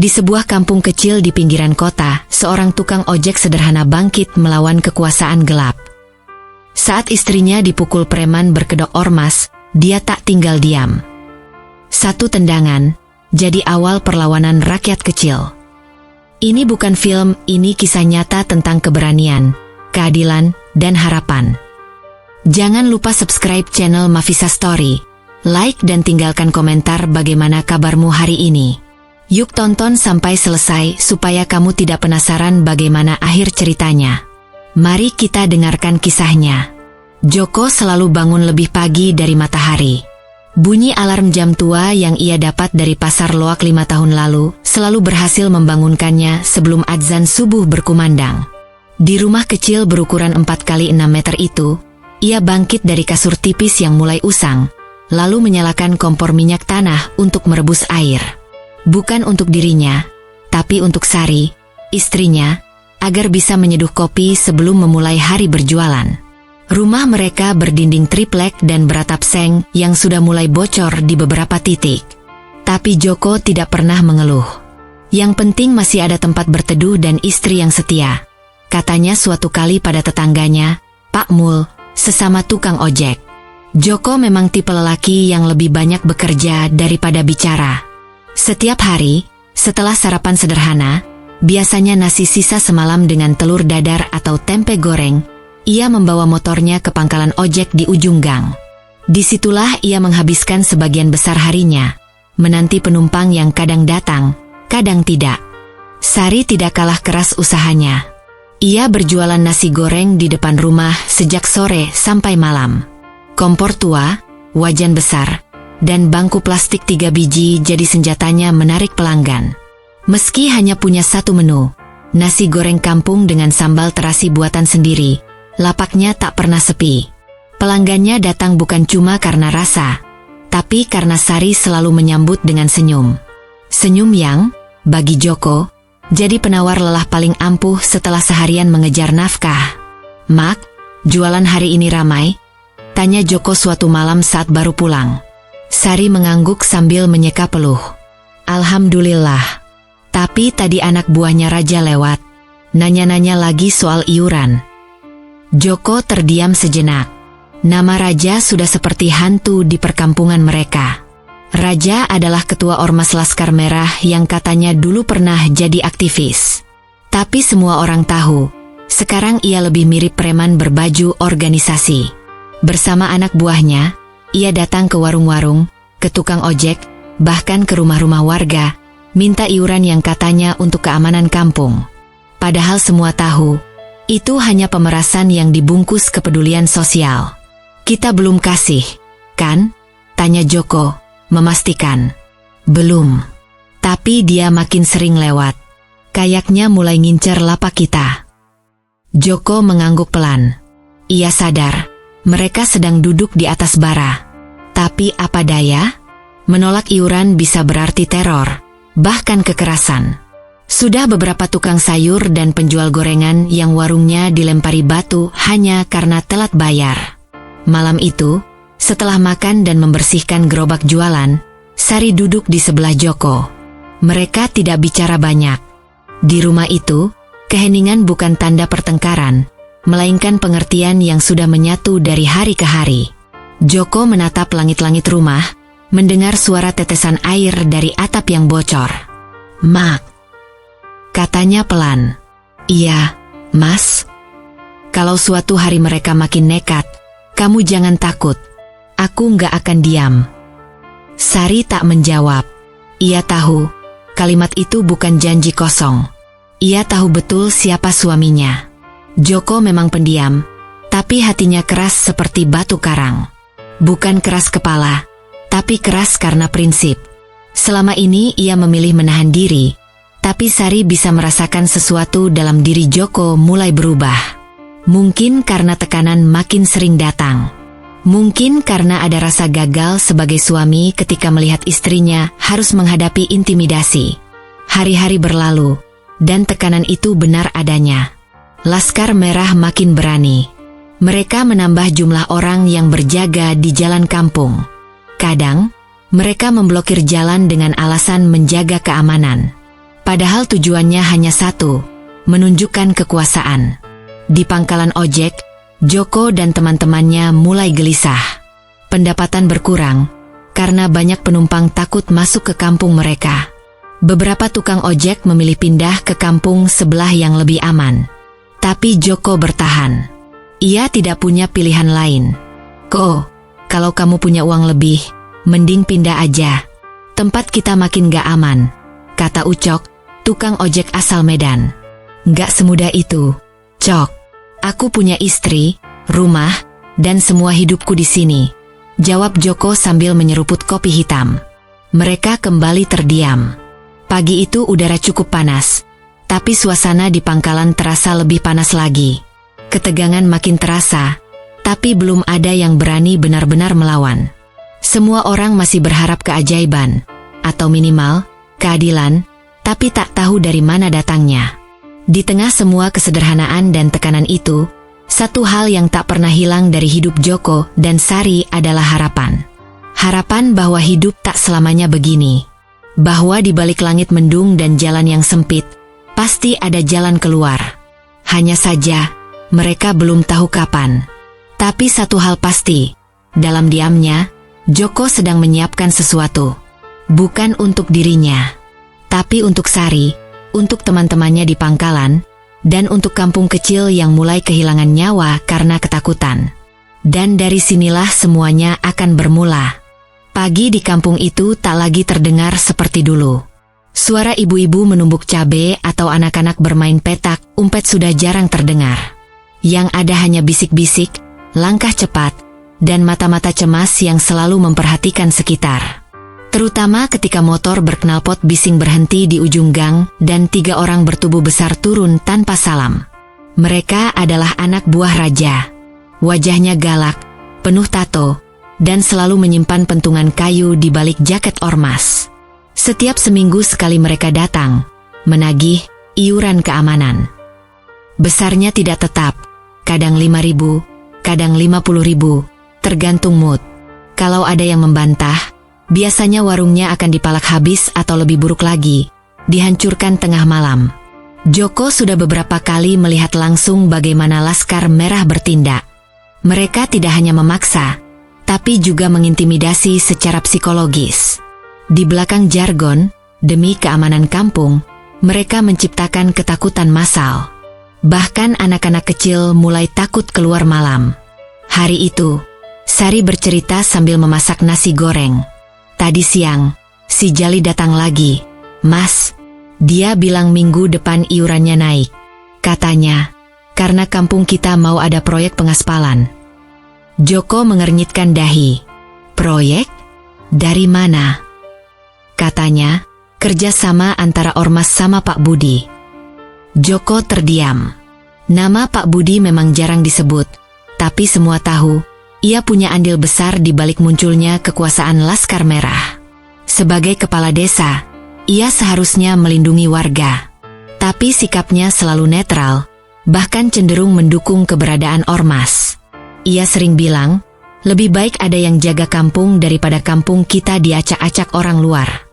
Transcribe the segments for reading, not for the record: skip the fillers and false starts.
Di sebuah kampung kecil di pinggiran kota, seorang tukang ojek sederhana bangkit melawan kekuasaan gelap. Saat istrinya dipukul preman berkedok ormas, dia tak tinggal diam. Satu tendangan jadi awal perlawanan rakyat kecil. Ini bukan film, ini kisah nyata tentang keberanian, keadilan, dan harapan. Jangan lupa subscribe channel Mafisa Story, like dan tinggalkan komentar bagaimana kabarmu hari ini. Yuk tonton sampai selesai supaya kamu tidak penasaran bagaimana akhir ceritanya. Mari kita dengarkan kisahnya. Joko selalu bangun lebih pagi dari matahari. Bunyi alarm jam tua yang ia dapat dari pasar loak 5 tahun lalu selalu berhasil membangunkannya sebelum adzan subuh berkumandang. Di rumah kecil berukuran 4x6 meter itu, ia bangkit dari kasur tipis yang mulai usang, lalu menyalakan kompor minyak tanah untuk merebus air. Bukan untuk dirinya, tapi untuk Sari, istrinya, agar bisa menyeduh kopi sebelum memulai hari berjualan. Rumah mereka berdinding triplek dan beratap seng yang sudah mulai bocor di beberapa titik. Tapi Joko tidak pernah mengeluh. Yang penting masih ada tempat berteduh dan istri yang setia. Katanya suatu kali pada tetangganya, Pak Mul, sesama tukang ojek. Joko memang tipe lelaki yang lebih banyak bekerja daripada bicara. Setiap hari, setelah sarapan sederhana, biasanya nasi sisa semalam dengan telur dadar atau tempe goreng, ia membawa motornya ke pangkalan ojek di ujung gang. Disitulah ia menghabiskan sebagian besar harinya, menanti penumpang yang kadang datang, kadang tidak. Sari tidak kalah keras usahanya. Ia berjualan nasi goreng di depan rumah sejak sore sampai malam. Kompor tua, wajan besar, dan bangku plastik 3 biji jadi senjatanya menarik pelanggan. Meski hanya punya satu menu, nasi goreng kampung dengan sambal terasi buatan sendiri, lapaknya tak pernah sepi. Pelanggannya datang bukan cuma karena rasa, tapi karena Sari selalu menyambut dengan senyum. Senyum yang, bagi Joko, jadi penawar lelah paling ampuh setelah seharian mengejar nafkah. "Mak, jualan hari ini ramai?" tanya Joko suatu malam saat baru pulang. Sari mengangguk sambil menyeka peluh. "Alhamdulillah. Tapi tadi anak buahnya Raja lewat. Nanya-nanya lagi soal iuran." Joko terdiam sejenak. Nama Raja sudah seperti hantu di perkampungan mereka. Raja adalah ketua Ormas Laskar Merah yang katanya dulu pernah jadi aktivis. Tapi semua orang tahu, sekarang ia lebih mirip preman berbaju organisasi. Bersama anak buahnya, ia datang ke warung-warung, ke tukang ojek, bahkan ke rumah-rumah warga, minta iuran yang katanya untuk keamanan kampung. Padahal semua tahu, itu hanya pemerasan yang dibungkus kepedulian sosial. "Kita belum kasih, kan?" tanya Joko, memastikan. "Belum. Tapi dia makin sering lewat. Kayaknya mulai ngincer lapak kita." Joko mengangguk pelan. Ia sadar, mereka sedang duduk di atas bara. Tapi apa daya? Menolak iuran bisa berarti teror, bahkan kekerasan. Sudah beberapa tukang sayur dan penjual gorengan yang warungnya dilempari batu hanya karena telat bayar. Malam itu, setelah makan dan membersihkan gerobak jualan, Sari duduk di sebelah Joko. Mereka tidak bicara banyak. Di rumah itu, keheningan bukan tanda pertengkaran, melainkan pengertian yang sudah menyatu dari hari ke hari. Joko menatap langit-langit rumah, mendengar suara tetesan air dari atap yang bocor. "Mak," katanya pelan. "Iya, Mas. Kalau suatu hari mereka makin nekat, kamu jangan takut. Aku nggak akan diam." Sari tak menjawab. Ia tahu, kalimat itu bukan janji kosong. Ia tahu betul siapa suaminya. Joko memang pendiam, tapi hatinya keras seperti batu karang. Bukan keras kepala, tapi keras karena prinsip. Selama ini ia memilih menahan diri, tapi Sari bisa merasakan sesuatu dalam diri Joko mulai berubah. Mungkin karena tekanan makin sering datang. Mungkin karena ada rasa gagal sebagai suami ketika melihat istrinya harus menghadapi intimidasi. Hari-hari berlalu, dan tekanan itu benar adanya. Laskar Merah makin berani. Mereka menambah jumlah orang yang berjaga di jalan kampung. Kadang, mereka memblokir jalan dengan alasan menjaga keamanan. Padahal tujuannya hanya satu, menunjukkan kekuasaan. Di pangkalan ojek, Joko dan teman-temannya mulai gelisah. Pendapatan berkurang, karena banyak penumpang takut masuk ke kampung mereka. Beberapa tukang ojek memilih pindah ke kampung sebelah yang lebih aman. Tapi Joko bertahan. Ia tidak punya pilihan lain. "Ko, kalau kamu punya uang lebih, mending pindah aja. Tempat kita makin gak aman," kata Ucok, tukang ojek asal Medan. "Gak semudah itu, Cok. Aku punya istri, rumah, dan semua hidupku di sini," jawab Joko sambil menyeruput kopi hitam. Mereka kembali terdiam. Pagi itu udara cukup panas, tapi suasana di pangkalan terasa lebih panas lagi. Ketegangan makin terasa, tapi belum ada yang berani benar-benar melawan. Semua orang masih berharap keajaiban, atau minimal, keadilan, tapi tak tahu dari mana datangnya. Di tengah semua kesederhanaan dan tekanan itu, satu hal yang tak pernah hilang dari hidup Joko dan Sari adalah harapan. Harapan bahwa hidup tak selamanya begini. Bahwa di balik langit mendung dan jalan yang sempit, pasti ada jalan keluar. Hanya saja, mereka belum tahu kapan. Tapi satu hal pasti, dalam diamnya, Joko sedang menyiapkan sesuatu. Bukan untuk dirinya, tapi untuk Sari, untuk teman-temannya di pangkalan, dan untuk kampung kecil yang mulai kehilangan nyawa karena ketakutan. Dan dari sinilah semuanya akan bermula. Pagi di kampung itu tak lagi terdengar seperti dulu. Suara ibu-ibu menumbuk cabai atau anak-anak bermain petak umpet sudah jarang terdengar. Yang ada hanya bisik-bisik, langkah cepat, dan mata-mata cemas yang selalu memperhatikan sekitar. Terutama ketika motor berknalpot bising berhenti di ujung gang dan 3 orang bertubuh besar turun tanpa salam. Mereka adalah anak buah raja. Wajahnya galak, penuh tato, dan selalu menyimpan pentungan kayu di balik jaket ormas. Setiap seminggu sekali mereka datang, menagih iuran keamanan. Besarnya tidak tetap, kadang 5.000, kadang 50.000, tergantung mood. Kalau ada yang membantah, biasanya warungnya akan dipalak habis atau lebih buruk lagi, dihancurkan tengah malam. Joko sudah beberapa kali melihat langsung bagaimana Laskar Merah bertindak. Mereka tidak hanya memaksa, tapi juga mengintimidasi secara psikologis. Di belakang jargon, demi keamanan kampung, mereka menciptakan ketakutan massal. Bahkan anak-anak kecil mulai takut keluar malam. Hari itu, Sari bercerita sambil memasak nasi goreng. "Tadi siang, si Jali datang lagi, Mas. Dia bilang minggu depan iurannya naik. Katanya, karena kampung kita mau ada proyek pengaspalan." Joko mengernyitkan dahi. "Proyek? Dari mana?" Katanya, kerjasama antara Ormas sama Pak Budi. Joko terdiam. Nama Pak Budi memang jarang disebut, tapi semua tahu, ia punya andil besar di balik munculnya kekuasaan Laskar Merah. Sebagai kepala desa, ia seharusnya melindungi warga. Tapi sikapnya selalu netral, bahkan cenderung mendukung keberadaan Ormas. Ia sering bilang, lebih baik ada yang jaga kampung daripada kampung kita diacak-acak orang luar.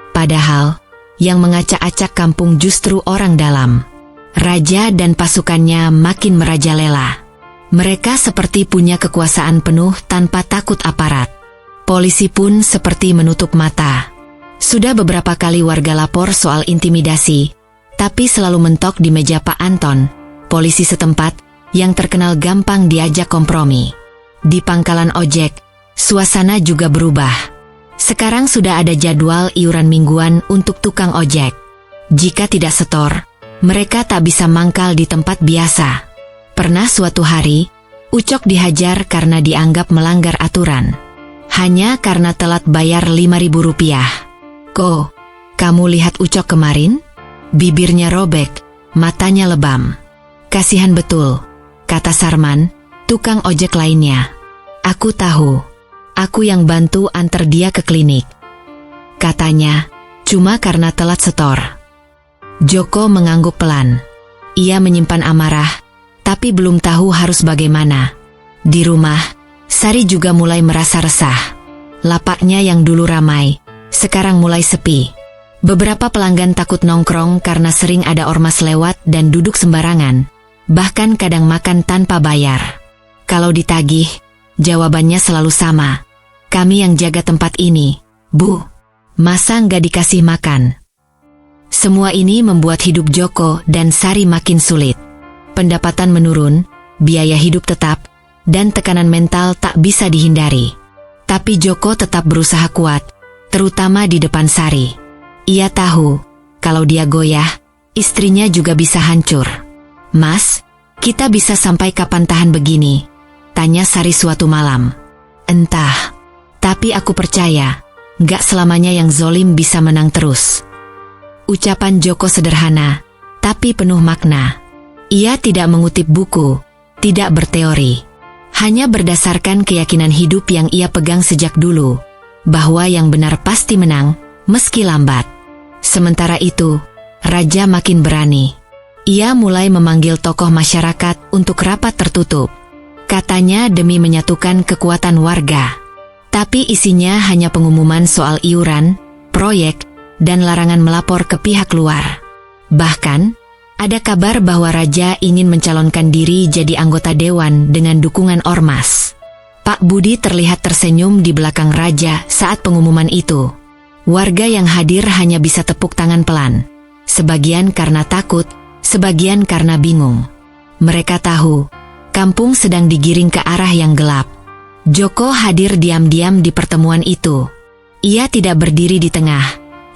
Padahal, yang mengacak-acak kampung justru orang dalam. Raja dan pasukannya makin merajalela. Mereka seperti punya kekuasaan penuh tanpa takut aparat. Polisi pun seperti menutup mata. Sudah beberapa kali warga lapor soal intimidasi, tapi selalu mentok di meja Pak Anton, polisi setempat, yang terkenal gampang diajak kompromi. Di pangkalan ojek, suasana juga berubah. Sekarang sudah ada jadwal iuran mingguan untuk tukang ojek. Jika tidak setor, mereka tak bisa mangkal di tempat biasa. Pernah suatu hari, Ucok dihajar karena dianggap melanggar aturan. Hanya karena telat bayar Rp5.000. "Ko, kamu lihat Ucok kemarin? Bibirnya robek, matanya lebam." "Kasihan betul," kata Sarman, tukang ojek lainnya. "Aku tahu. Aku yang bantu antar dia ke klinik." Katanya, cuma karena telat setor. Joko mengangguk pelan. Ia menyimpan amarah, tapi belum tahu harus bagaimana. Di rumah, Sari juga mulai merasa resah. Lapaknya yang dulu ramai, sekarang mulai sepi. Beberapa pelanggan takut nongkrong karena sering ada ormas lewat dan duduk sembarangan, bahkan kadang makan tanpa bayar. Kalau ditagih, jawabannya selalu sama. Kami yang jaga tempat ini, Bu. Masa nggak dikasih makan? Semua ini membuat hidup Joko dan Sari makin sulit. Pendapatan menurun, biaya hidup tetap, dan tekanan mental tak bisa dihindari. Tapi Joko tetap berusaha kuat, terutama di depan Sari. Ia tahu, kalau dia goyah, istrinya juga bisa hancur. Mas, kita bisa sampai kapan tahan begini? Tanya Sari suatu malam. Entah, tapi aku percaya, gak selamanya yang zolim bisa menang terus. Ucapan Joko sederhana, tapi penuh makna. Ia tidak mengutip buku, tidak berteori. Hanya berdasarkan keyakinan hidup yang ia pegang sejak dulu, bahwa yang benar pasti menang, meski lambat. Sementara itu, Raja makin berani. Ia mulai memanggil tokoh masyarakat untuk rapat tertutup. Katanya demi menyatukan kekuatan warga. Tapi isinya hanya pengumuman soal iuran, proyek, dan larangan melapor ke pihak luar. Bahkan, ada kabar bahwa Raja ingin mencalonkan diri jadi anggota dewan dengan dukungan ormas. Pak Budi terlihat tersenyum di belakang Raja saat pengumuman itu. Warga yang hadir hanya bisa tepuk tangan pelan. Sebagian karena takut, sebagian karena bingung. Mereka tahu, kampung sedang digiring ke arah yang gelap. Joko hadir diam-diam di pertemuan itu. Ia tidak berdiri di tengah,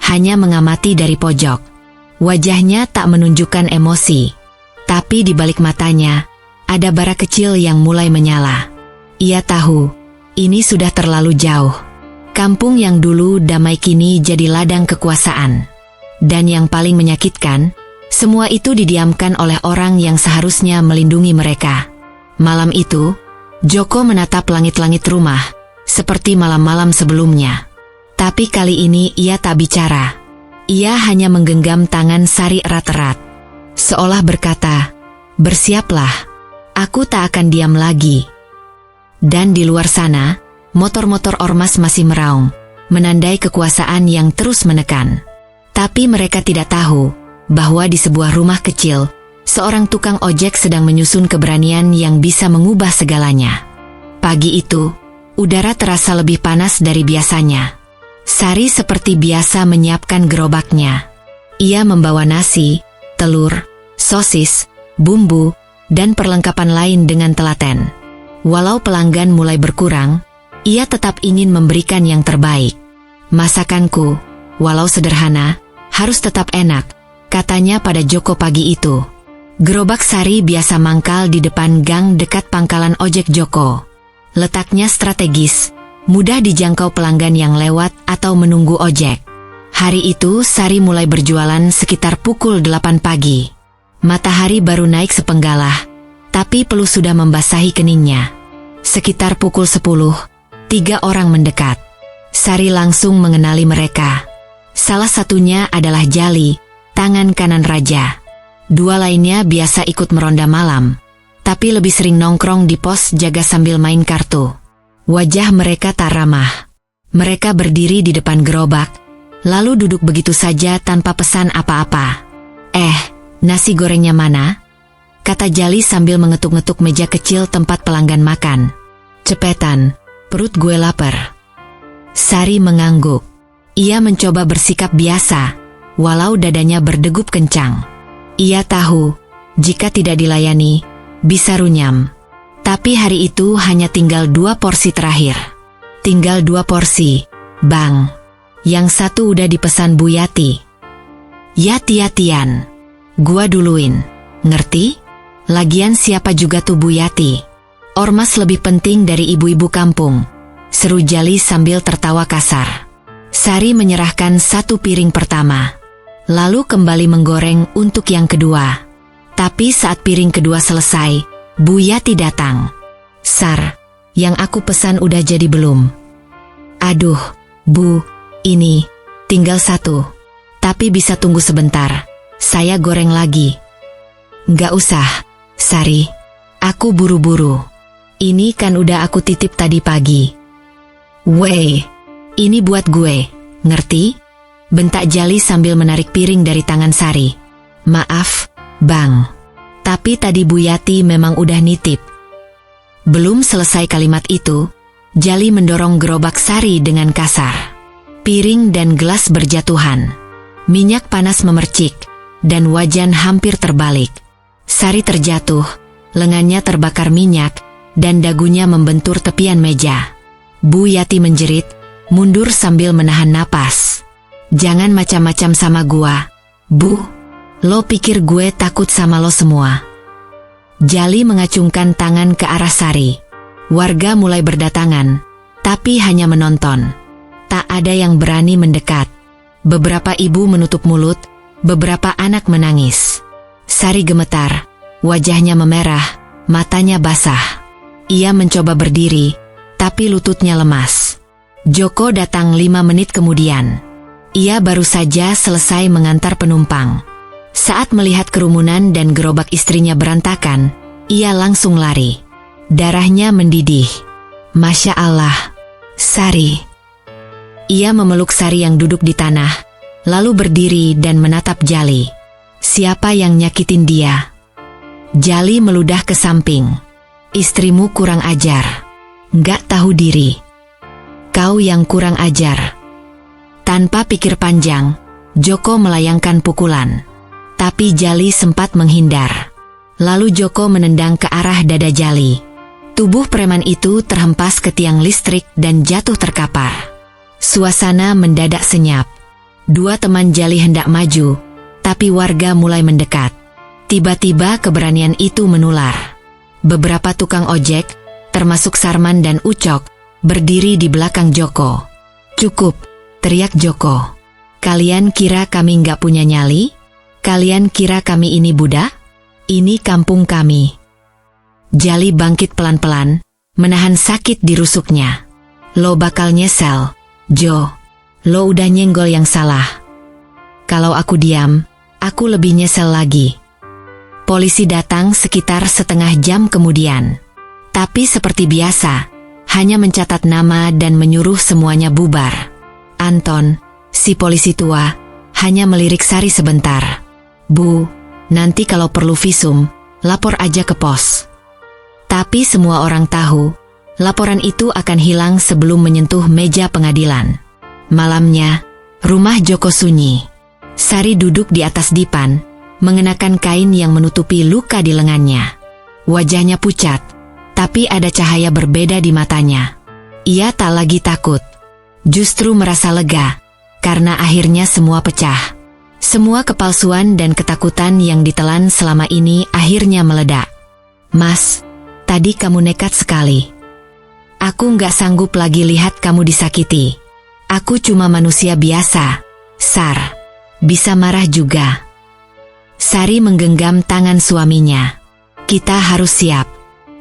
hanya mengamati dari pojok. Wajahnya tak menunjukkan emosi, tapi di balik matanya, ada bara kecil yang mulai menyala. Ia tahu, ini sudah terlalu jauh. Kampung yang dulu damai kini jadi ladang kekuasaan. Dan yang paling menyakitkan, semua itu didiamkan oleh orang yang seharusnya melindungi mereka. Malam itu, Joko menatap langit-langit rumah, seperti malam-malam sebelumnya. Tapi kali ini ia tak bicara. Ia hanya menggenggam tangan Sari erat-erat. Seolah berkata, bersiaplah, aku tak akan diam lagi. Dan di luar sana, motor-motor ormas masih meraung, menandai kekuasaan yang terus menekan. Tapi mereka tidak tahu, bahwa di sebuah rumah kecil, seorang tukang ojek sedang menyusun keberanian yang bisa mengubah segalanya. Pagi itu, udara terasa lebih panas dari biasanya. Sari seperti biasa menyiapkan gerobaknya. Ia membawa nasi, telur, sosis, bumbu, dan perlengkapan lain dengan telaten. Walau pelanggan mulai berkurang, ia tetap ingin memberikan yang terbaik. Masakanku, walau sederhana, harus tetap enak, katanya pada Joko pagi itu. Gerobak Sari biasa mangkal di depan gang dekat pangkalan ojek Joko. Letaknya strategis, mudah dijangkau pelanggan yang lewat atau menunggu ojek. Hari itu Sari mulai berjualan sekitar pukul 8 pagi. Matahari baru naik sepenggalah, tapi peluh sudah membasahi keningnya. Sekitar pukul 10, 3 orang mendekat. Sari langsung mengenali mereka. Salah satunya adalah Jali, tangan kanan Raja. 2 lainnya biasa ikut meronda malam, tapi lebih sering nongkrong di pos jaga sambil main kartu. Wajah mereka tak ramah. Mereka berdiri di depan gerobak, lalu duduk begitu saja tanpa pesan apa-apa. Nasi gorengnya mana? Kata Jali sambil mengetuk-ngetuk meja kecil tempat pelanggan makan. Cepetan, perut gue lapar. Sari mengangguk. Ia mencoba bersikap biasa, walau dadanya berdegup kencang. Ia tahu, jika tidak dilayani, bisa runyam. Tapi hari itu hanya tinggal 2 porsi terakhir. Tinggal 2 porsi, Bang. Yang satu udah dipesan Bu Yati. Yati-yatian. Gua duluin, ngerti? Lagian siapa juga tuh Bu Yati? Ormas lebih penting dari ibu-ibu kampung, seru Jali sambil tertawa kasar. Sari menyerahkan 1 piring pertama, lalu kembali menggoreng untuk yang kedua. Tapi saat piring kedua selesai, Bu Yati datang. Sar, yang aku pesan udah jadi belum? Aduh, Bu, ini, tinggal 1. Tapi bisa tunggu sebentar, saya goreng lagi. Nggak usah, Sari, aku buru-buru. Ini kan udah aku titip tadi pagi. Weh, ini buat gue, ngerti? bentak Jali sambil menarik piring dari tangan Sari. "Maaf, Bang. Tapi tadi Bu Yati memang udah nitip." Belum selesai kalimat itu, Jali mendorong gerobak Sari dengan kasar. Piring dan gelas berjatuhan. Minyak panas memercik, dan wajan hampir terbalik. Sari terjatuh, lengannya terbakar minyak, dan dagunya membentur tepian meja. Bu Yati menjerit, mundur sambil menahan napas. "Jangan macam-macam sama gua, Bu. Lo pikir gue takut sama lo semua?" Jali mengacungkan tangan ke arah Sari. Warga mulai berdatangan, tapi hanya menonton. Tak ada yang berani mendekat. Beberapa ibu menutup mulut, beberapa anak menangis. Sari gemetar, wajahnya memerah, matanya basah. Ia mencoba berdiri, tapi lututnya lemas. Joko datang 5 menit kemudian. Ia baru saja selesai mengantar penumpang. Saat melihat kerumunan dan gerobak istrinya berantakan, ia langsung lari. Darahnya mendidih. "Masya Allah, Sari." Ia memeluk Sari yang duduk di tanah, lalu berdiri dan menatap Jali. "Siapa yang nyakitin dia?" Jali meludah ke samping. "Istrimu kurang ajar. Nggak tahu diri. Kau yang kurang ajar." Tanpa pikir panjang, Joko melayangkan pukulan. Tapi Jali sempat menghindar. Lalu Joko menendang ke arah dada Jali. Tubuh preman itu terhempas ke tiang listrik dan jatuh terkapar. Suasana mendadak senyap. 2 teman Jali hendak maju, tapi warga mulai mendekat. Tiba-tiba keberanian itu menular. Beberapa tukang ojek, termasuk Sarman dan Ucok, berdiri di belakang Joko. "Cukup," teriak Joko. "Kalian kira kami nggak punya nyali? Kalian kira kami ini budak? Ini kampung kami." Jali bangkit pelan-pelan, menahan sakit di rusuknya. "Lo bakal nyesel, Jo. Lo udah nyenggol yang salah. Kalau aku diam, aku lebih nyesel lagi." Polisi datang sekitar setengah jam kemudian. Tapi seperti biasa, hanya mencatat nama dan menyuruh semuanya bubar. Anton, si polisi tua, hanya melirik Sari sebentar. "Bu, nanti kalau perlu visum, lapor aja ke pos." Tapi semua orang tahu, laporan itu akan hilang sebelum menyentuh meja pengadilan. Malamnya, rumah Joko sunyi. Sari duduk di atas dipan, mengenakan kain yang menutupi luka di lengannya. Wajahnya pucat, tapi ada cahaya berbeda di matanya. Ia tak lagi takut, justru merasa lega, karena akhirnya semua pecah. Semua kepalsuan dan ketakutan yang ditelan selama ini akhirnya meledak. "Mas, tadi kamu nekat sekali. Aku nggak sanggup lagi lihat kamu disakiti. Aku cuma manusia biasa, Sar. Bisa marah juga." Sari menggenggam tangan suaminya. "Kita harus siap.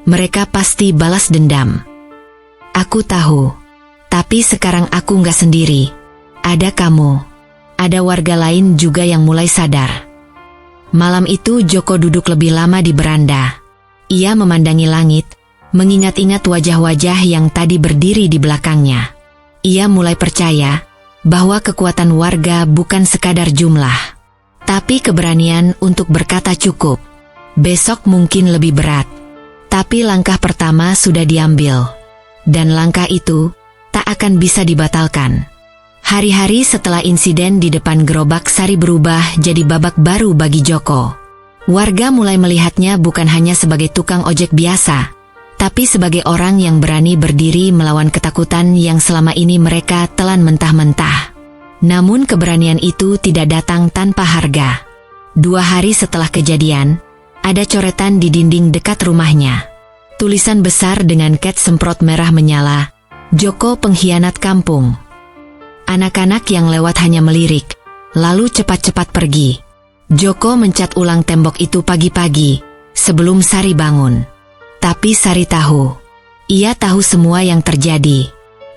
Mereka pasti balas dendam." "Aku tahu. Tapi sekarang aku nggak sendiri. Ada kamu. Ada warga lain juga yang mulai sadar." Malam itu Joko duduk lebih lama di beranda. Ia memandangi langit, mengingat-ingat wajah-wajah yang tadi berdiri di belakangnya. Ia mulai percaya bahwa kekuatan warga bukan sekadar jumlah, tapi keberanian untuk berkata cukup. Besok mungkin lebih berat, tapi langkah pertama sudah diambil, dan langkah itu tak akan bisa dibatalkan. Hari-hari setelah insiden di depan gerobak Sari berubah jadi babak baru bagi Joko. Warga mulai melihatnya bukan hanya sebagai tukang ojek biasa, tapi sebagai orang yang berani berdiri melawan ketakutan yang selama ini mereka telan mentah-mentah. Namun keberanian itu tidak datang tanpa harga. 2 hari setelah kejadian, ada coretan di dinding dekat rumahnya. Tulisan besar dengan cat semprot merah menyala, "Joko pengkhianat kampung." Anak-anak yang lewat hanya melirik, lalu cepat-cepat pergi. Joko mencat ulang tembok itu pagi-pagi, sebelum Sari bangun. Tapi Sari tahu. Ia tahu semua yang terjadi.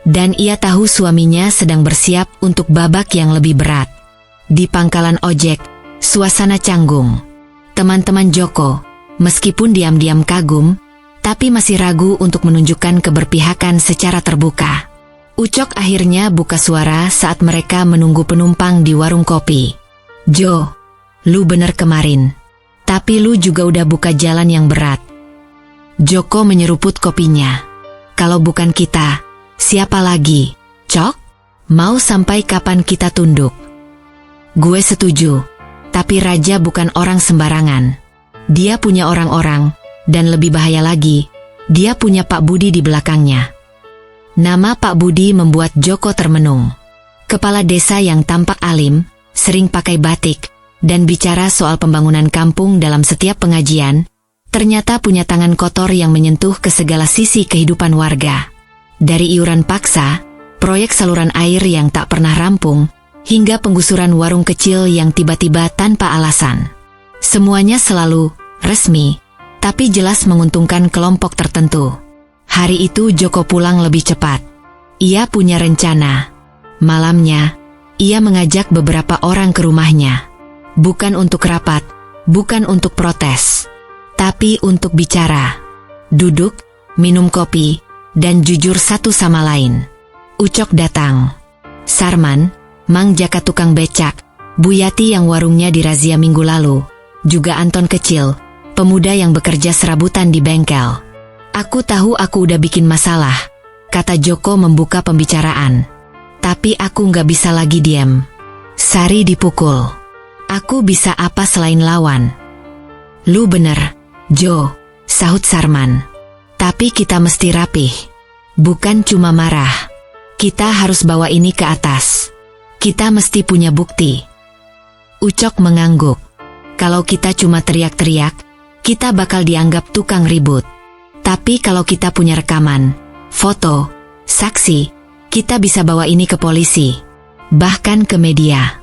Dan ia tahu suaminya sedang bersiap untuk babak yang lebih berat. Di pangkalan ojek, suasana canggung. Teman-teman Joko, meskipun diam-diam kagum, tapi masih ragu untuk menunjukkan keberpihakan secara terbuka. Ucok akhirnya buka suara saat mereka menunggu penumpang di warung kopi. Jo, lu bener kemarin. Tapi lu juga udah buka jalan yang berat. Joko menyeruput kopinya. Kalau bukan kita, siapa lagi? Cok? Mau sampai kapan kita tunduk? Gue setuju. Tapi Raja bukan orang sembarangan. Dia punya orang-orang, dan lebih bahaya lagi, dia punya Pak Budi di belakangnya. Nama Pak Budi membuat Joko termenung. Kepala desa yang tampak alim, sering pakai batik, dan bicara soal pembangunan kampung dalam setiap pengajian, ternyata punya tangan kotor yang menyentuh ke segala sisi kehidupan warga. Dari iuran paksa, proyek saluran air yang tak pernah rampung, hingga penggusuran warung kecil yang tiba-tiba tanpa alasan. Semuanya selalu resmi, tapi jelas menguntungkan kelompok tertentu. Hari itu Joko pulang lebih cepat. Ia punya rencana. Malamnya, ia mengajak beberapa orang ke rumahnya. Bukan untuk rapat, bukan untuk protes, tapi untuk bicara. Duduk, minum kopi, dan jujur satu sama lain. Ucok datang. Sarman, Mang Jaka tukang becak, Bu Yati yang warungnya dirazia minggu lalu, juga Anton kecil, pemuda yang bekerja serabutan di bengkel. Aku tahu aku udah bikin masalah, kata Joko membuka pembicaraan. Tapi aku nggak bisa lagi diam. Sari dipukul. Aku bisa apa selain lawan? Lu bener, Jo, sahut Sarman. Tapi kita mesti rapih. Bukan cuma marah. Kita harus bawa ini ke atas. Kita mesti punya bukti. Ucok mengangguk. Kalau kita cuma teriak-teriak, kita bakal dianggap tukang ribut. Tapi kalau kita punya rekaman, foto, saksi, kita bisa bawa ini ke polisi. Bahkan ke media.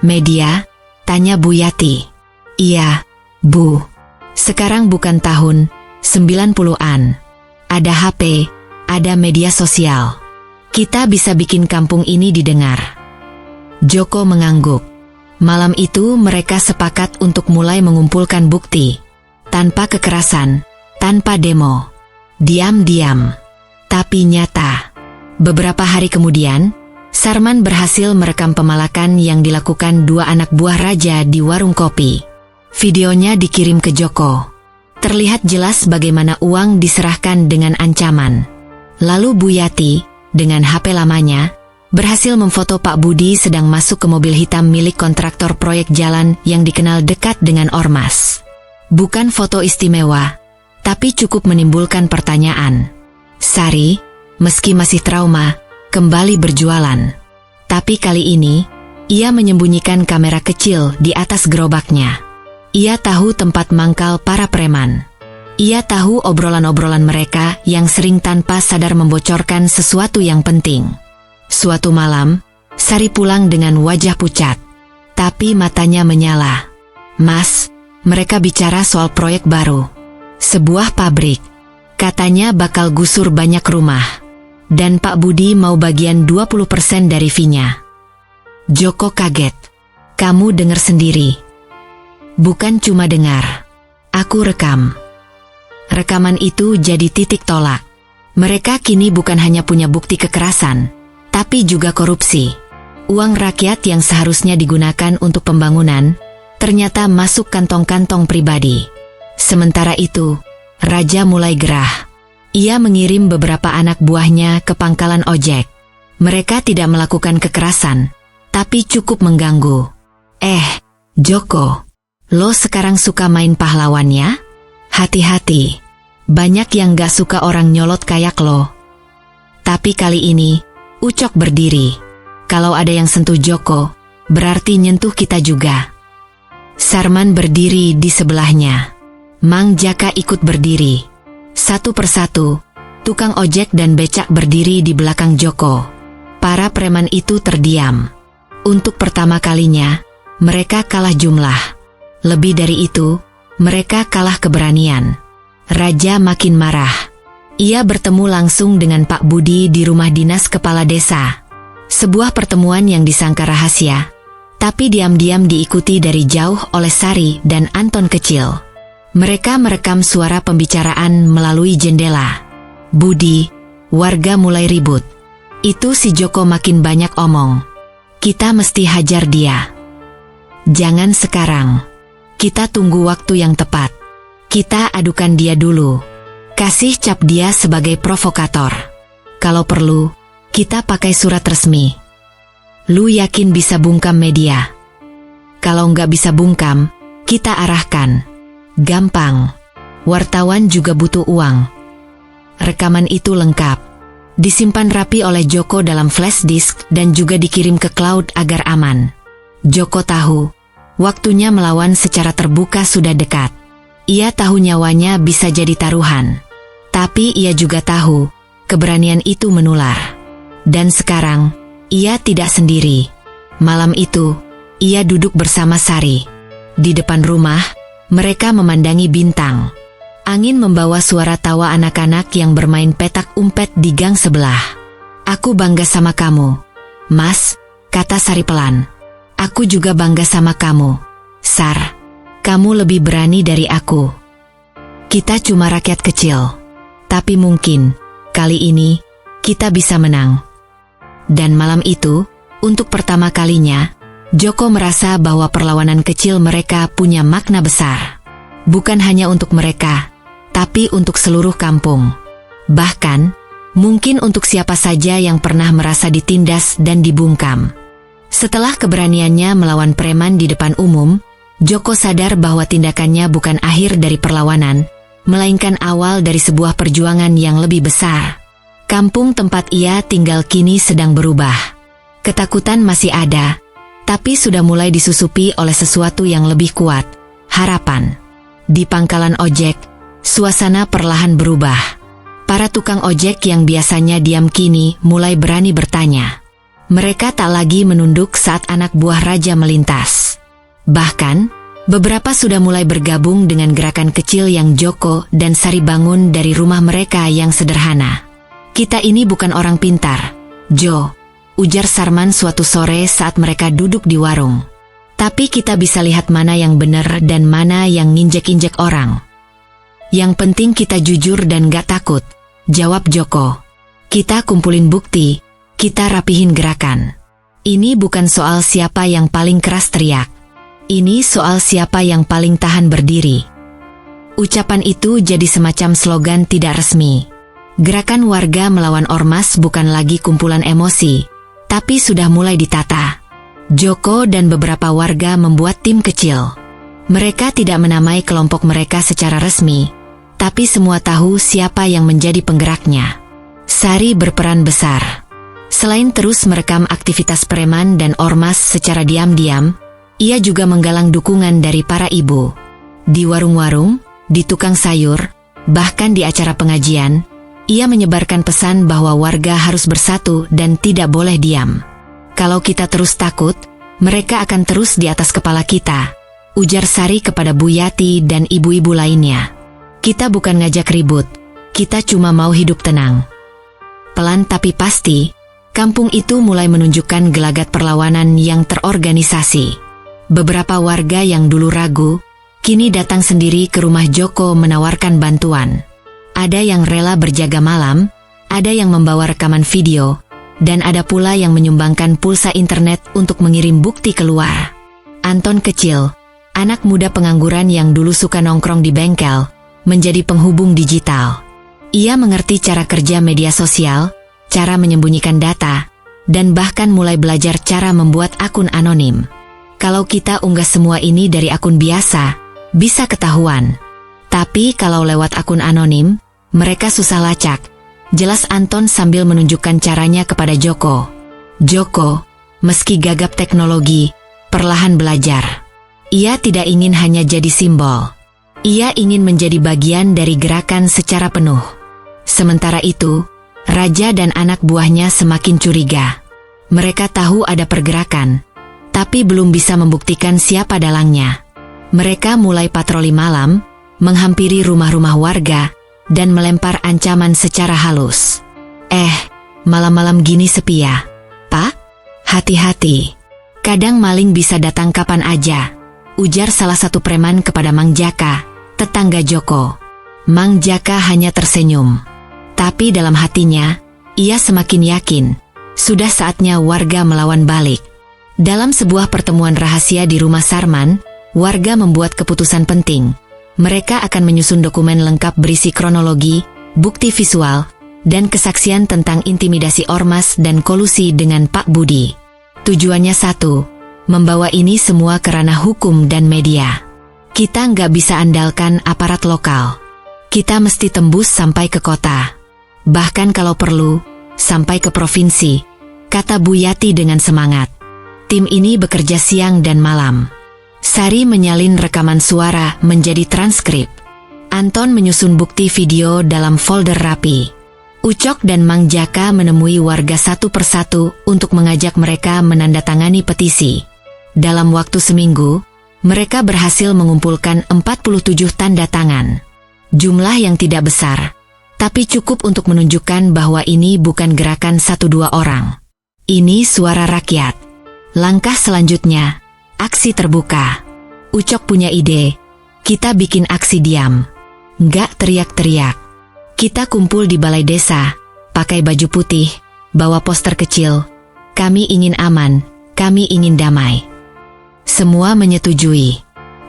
Media? Tanya Bu Yati. Iya, Bu. Sekarang bukan tahun 90-an. Ada HP, ada media sosial. Kita bisa bikin kampung ini didengar. Joko mengangguk. Malam itu mereka sepakat untuk mulai mengumpulkan bukti. Tanpa kekerasan, tanpa demo. Diam-diam. Tapi nyata. Beberapa hari kemudian, Sarman berhasil merekam pemalakan yang dilakukan dua anak buah Raja di warung kopi. Videonya dikirim ke Joko. Terlihat jelas bagaimana uang diserahkan dengan ancaman. Lalu Bu Yati, dengan HP lamanya, berhasil memfoto Pak Budi sedang masuk ke mobil hitam milik kontraktor proyek jalan yang dikenal dekat dengan Ormas. Bukan foto istimewa, tapi cukup menimbulkan pertanyaan. Sari, meski masih trauma, kembali berjualan. Tapi kali ini, ia menyembunyikan kamera kecil di atas gerobaknya. Ia tahu tempat mangkal para preman. Ia tahu obrolan-obrolan mereka yang sering tanpa sadar membocorkan sesuatu yang penting. Suatu malam, Sari pulang dengan wajah pucat. Tapi matanya menyala. Mas, mereka bicara soal proyek baru. Sebuah pabrik. Katanya bakal gusur banyak rumah. Dan Pak Budi mau bagian 20% dari fee-nya. Joko kaget. Kamu dengar sendiri. Bukan cuma dengar. Aku rekam. Rekaman itu jadi titik tolak. Mereka kini bukan hanya punya bukti kekerasan, tapi juga korupsi. Uang rakyat yang seharusnya digunakan untuk pembangunan, ternyata masuk kantong-kantong pribadi. Sementara itu, Raja mulai gerah. Ia mengirim beberapa anak buahnya ke pangkalan ojek. Mereka tidak melakukan kekerasan, tapi cukup mengganggu. Joko, lo sekarang suka main pahlawannya? Hati-hati, banyak yang gak suka orang nyolot kayak lo. Tapi kali ini, Ucok berdiri. Kalau ada yang sentuh Joko, berarti nyentuh kita juga. Sarman berdiri di sebelahnya. Mang Jaka ikut berdiri. Satu persatu, tukang ojek dan becak berdiri di belakang Joko. Para preman itu terdiam. Untuk pertama kalinya, mereka kalah jumlah. Lebih dari itu, mereka kalah keberanian. Raja makin marah. Ia bertemu langsung dengan Pak Budi di rumah dinas kepala desa. Sebuah pertemuan yang disangka rahasia, tapi diam-diam diikuti dari jauh oleh Sari dan Anton kecil. Mereka merekam suara pembicaraan melalui jendela. Budi, warga mulai ribut. Itu si Joko makin banyak omong. Kita mesti hajar dia. Jangan sekarang. Kita tunggu waktu yang tepat. Kita adukan dia dulu. Kasih cap dia sebagai provokator. Kalau perlu, kita pakai surat resmi. Lu yakin bisa bungkam media? Kalau nggak bisa bungkam, kita arahkan. Gampang. Wartawan juga butuh uang. Rekaman itu lengkap. Disimpan rapi oleh Joko dalam flash disk dan juga dikirim ke cloud agar aman. Joko tahu, waktunya melawan secara terbuka sudah dekat. Ia tahu nyawanya bisa jadi taruhan. Tapi ia juga tahu, keberanian itu menular. Dan sekarang, ia tidak sendiri. Malam itu, ia duduk bersama Sari. Di depan rumah, mereka memandangi bintang. Angin membawa suara tawa anak-anak yang bermain petak umpet di gang sebelah. Aku bangga sama kamu, Mas, kata Sari pelan. Aku juga bangga sama kamu, Sar. Kamu lebih berani dari aku. Kita cuma rakyat kecil. Tapi mungkin, kali ini, kita bisa menang. Dan malam itu, untuk pertama kalinya, Joko merasa bahwa perlawanan kecil mereka punya makna besar. Bukan hanya untuk mereka, tapi untuk seluruh kampung. Bahkan, mungkin untuk siapa saja yang pernah merasa ditindas dan dibungkam. Setelah keberaniannya melawan preman di depan umum, Joko sadar bahwa tindakannya bukan akhir dari perlawanan, melainkan awal dari sebuah perjuangan yang lebih besar. Kampung tempat ia tinggal kini sedang berubah. Ketakutan masih ada, tapi sudah mulai disusupi oleh sesuatu yang lebih kuat, harapan. Di pangkalan ojek, suasana perlahan berubah. Para tukang ojek yang biasanya diam kini mulai berani bertanya. Mereka tak lagi menunduk saat anak buah raja melintas. Bahkan, beberapa sudah mulai bergabung dengan gerakan kecil yang Joko dan Sari bangun dari rumah mereka yang sederhana. Kita ini bukan orang pintar, Jo, ujar Sarman suatu sore saat mereka duduk di warung. Tapi kita bisa lihat mana yang benar dan mana yang nginjek-injek orang. Yang penting kita jujur dan gak takut, jawab Joko. Kita kumpulin bukti, kita rapihin gerakan. Ini bukan soal siapa yang paling keras teriak. Ini soal siapa yang paling tahan berdiri. Ucapan itu jadi semacam slogan tidak resmi. Gerakan warga melawan ormas bukan lagi kumpulan emosi, tapi sudah mulai ditata. Joko dan beberapa warga membuat tim kecil. Mereka tidak menamai kelompok mereka secara resmi, tapi semua tahu siapa yang menjadi penggeraknya. Sari berperan besar. Selain terus merekam aktivitas preman dan ormas secara diam-diam, ia juga menggalang dukungan dari para ibu. Di warung-warung, di tukang sayur, bahkan di acara pengajian, ia menyebarkan pesan bahwa warga harus bersatu dan tidak boleh diam. Kalau kita terus takut, mereka akan terus di atas kepala kita, ujar Sari kepada Bu Yati dan ibu-ibu lainnya. Kita bukan ngajak ribut, kita cuma mau hidup tenang. Pelan tapi pasti, kampung itu mulai menunjukkan gelagat perlawanan yang terorganisasi. Beberapa warga yang dulu ragu, kini datang sendiri ke rumah Joko menawarkan bantuan. Ada yang rela berjaga malam, ada yang membawa rekaman video, dan ada pula yang menyumbangkan pulsa internet untuk mengirim bukti keluar. Anton kecil, anak muda pengangguran yang dulu suka nongkrong di bengkel, menjadi penghubung digital. Ia mengerti cara kerja media sosial, cara menyembunyikan data, dan bahkan mulai belajar cara membuat akun anonim. Kalau kita unggah semua ini dari akun biasa, bisa ketahuan. Tapi kalau lewat akun anonim, mereka susah lacak. Jelas Anton sambil menunjukkan caranya kepada Joko. Joko, meski gagap teknologi, perlahan belajar. Ia tidak ingin hanya jadi simbol. Ia ingin menjadi bagian dari gerakan secara penuh. Sementara itu, Raja dan anak buahnya semakin curiga. Mereka tahu ada pergerakan, tapi belum bisa membuktikan siapa dalangnya. Mereka mulai patroli malam, menghampiri rumah-rumah warga, dan melempar ancaman secara halus. Malam-malam gini sepi ya, Pak? Hati-hati. Kadang maling bisa datang kapan aja, ujar salah satu preman kepada Mang Jaka, tetangga Joko. Mang Jaka hanya tersenyum. Tapi dalam hatinya, ia semakin yakin, Sudah saatnya warga melawan balik. Dalam sebuah pertemuan rahasia di rumah Sarman, warga membuat keputusan penting. Mereka akan menyusun dokumen lengkap berisi kronologi, bukti visual, dan kesaksian tentang intimidasi ormas dan kolusi dengan Pak Budi. Tujuannya satu, membawa ini semua ke ranah hukum dan media. Kita nggak bisa andalkan aparat lokal. Kita mesti tembus sampai ke kota. Bahkan kalau perlu, sampai ke provinsi, kata Bu Yati dengan semangat. Tim ini bekerja siang dan malam. Sari menyalin rekaman suara menjadi transkrip. Anton menyusun bukti video dalam folder rapi. Ucok dan Mang Jaka menemui warga satu persatu untuk mengajak mereka menandatangani petisi. Dalam waktu seminggu, mereka berhasil mengumpulkan 47 tanda tangan. Jumlah yang tidak besar, tapi cukup untuk menunjukkan bahwa ini bukan gerakan 1-2 orang. Ini suara rakyat. Langkah selanjutnya, aksi terbuka. Ucok punya ide, kita bikin aksi diam. Nggak teriak-teriak. Kita kumpul di balai desa, pakai baju putih, bawa poster kecil. Kami ingin aman, kami ingin damai. Semua menyetujui.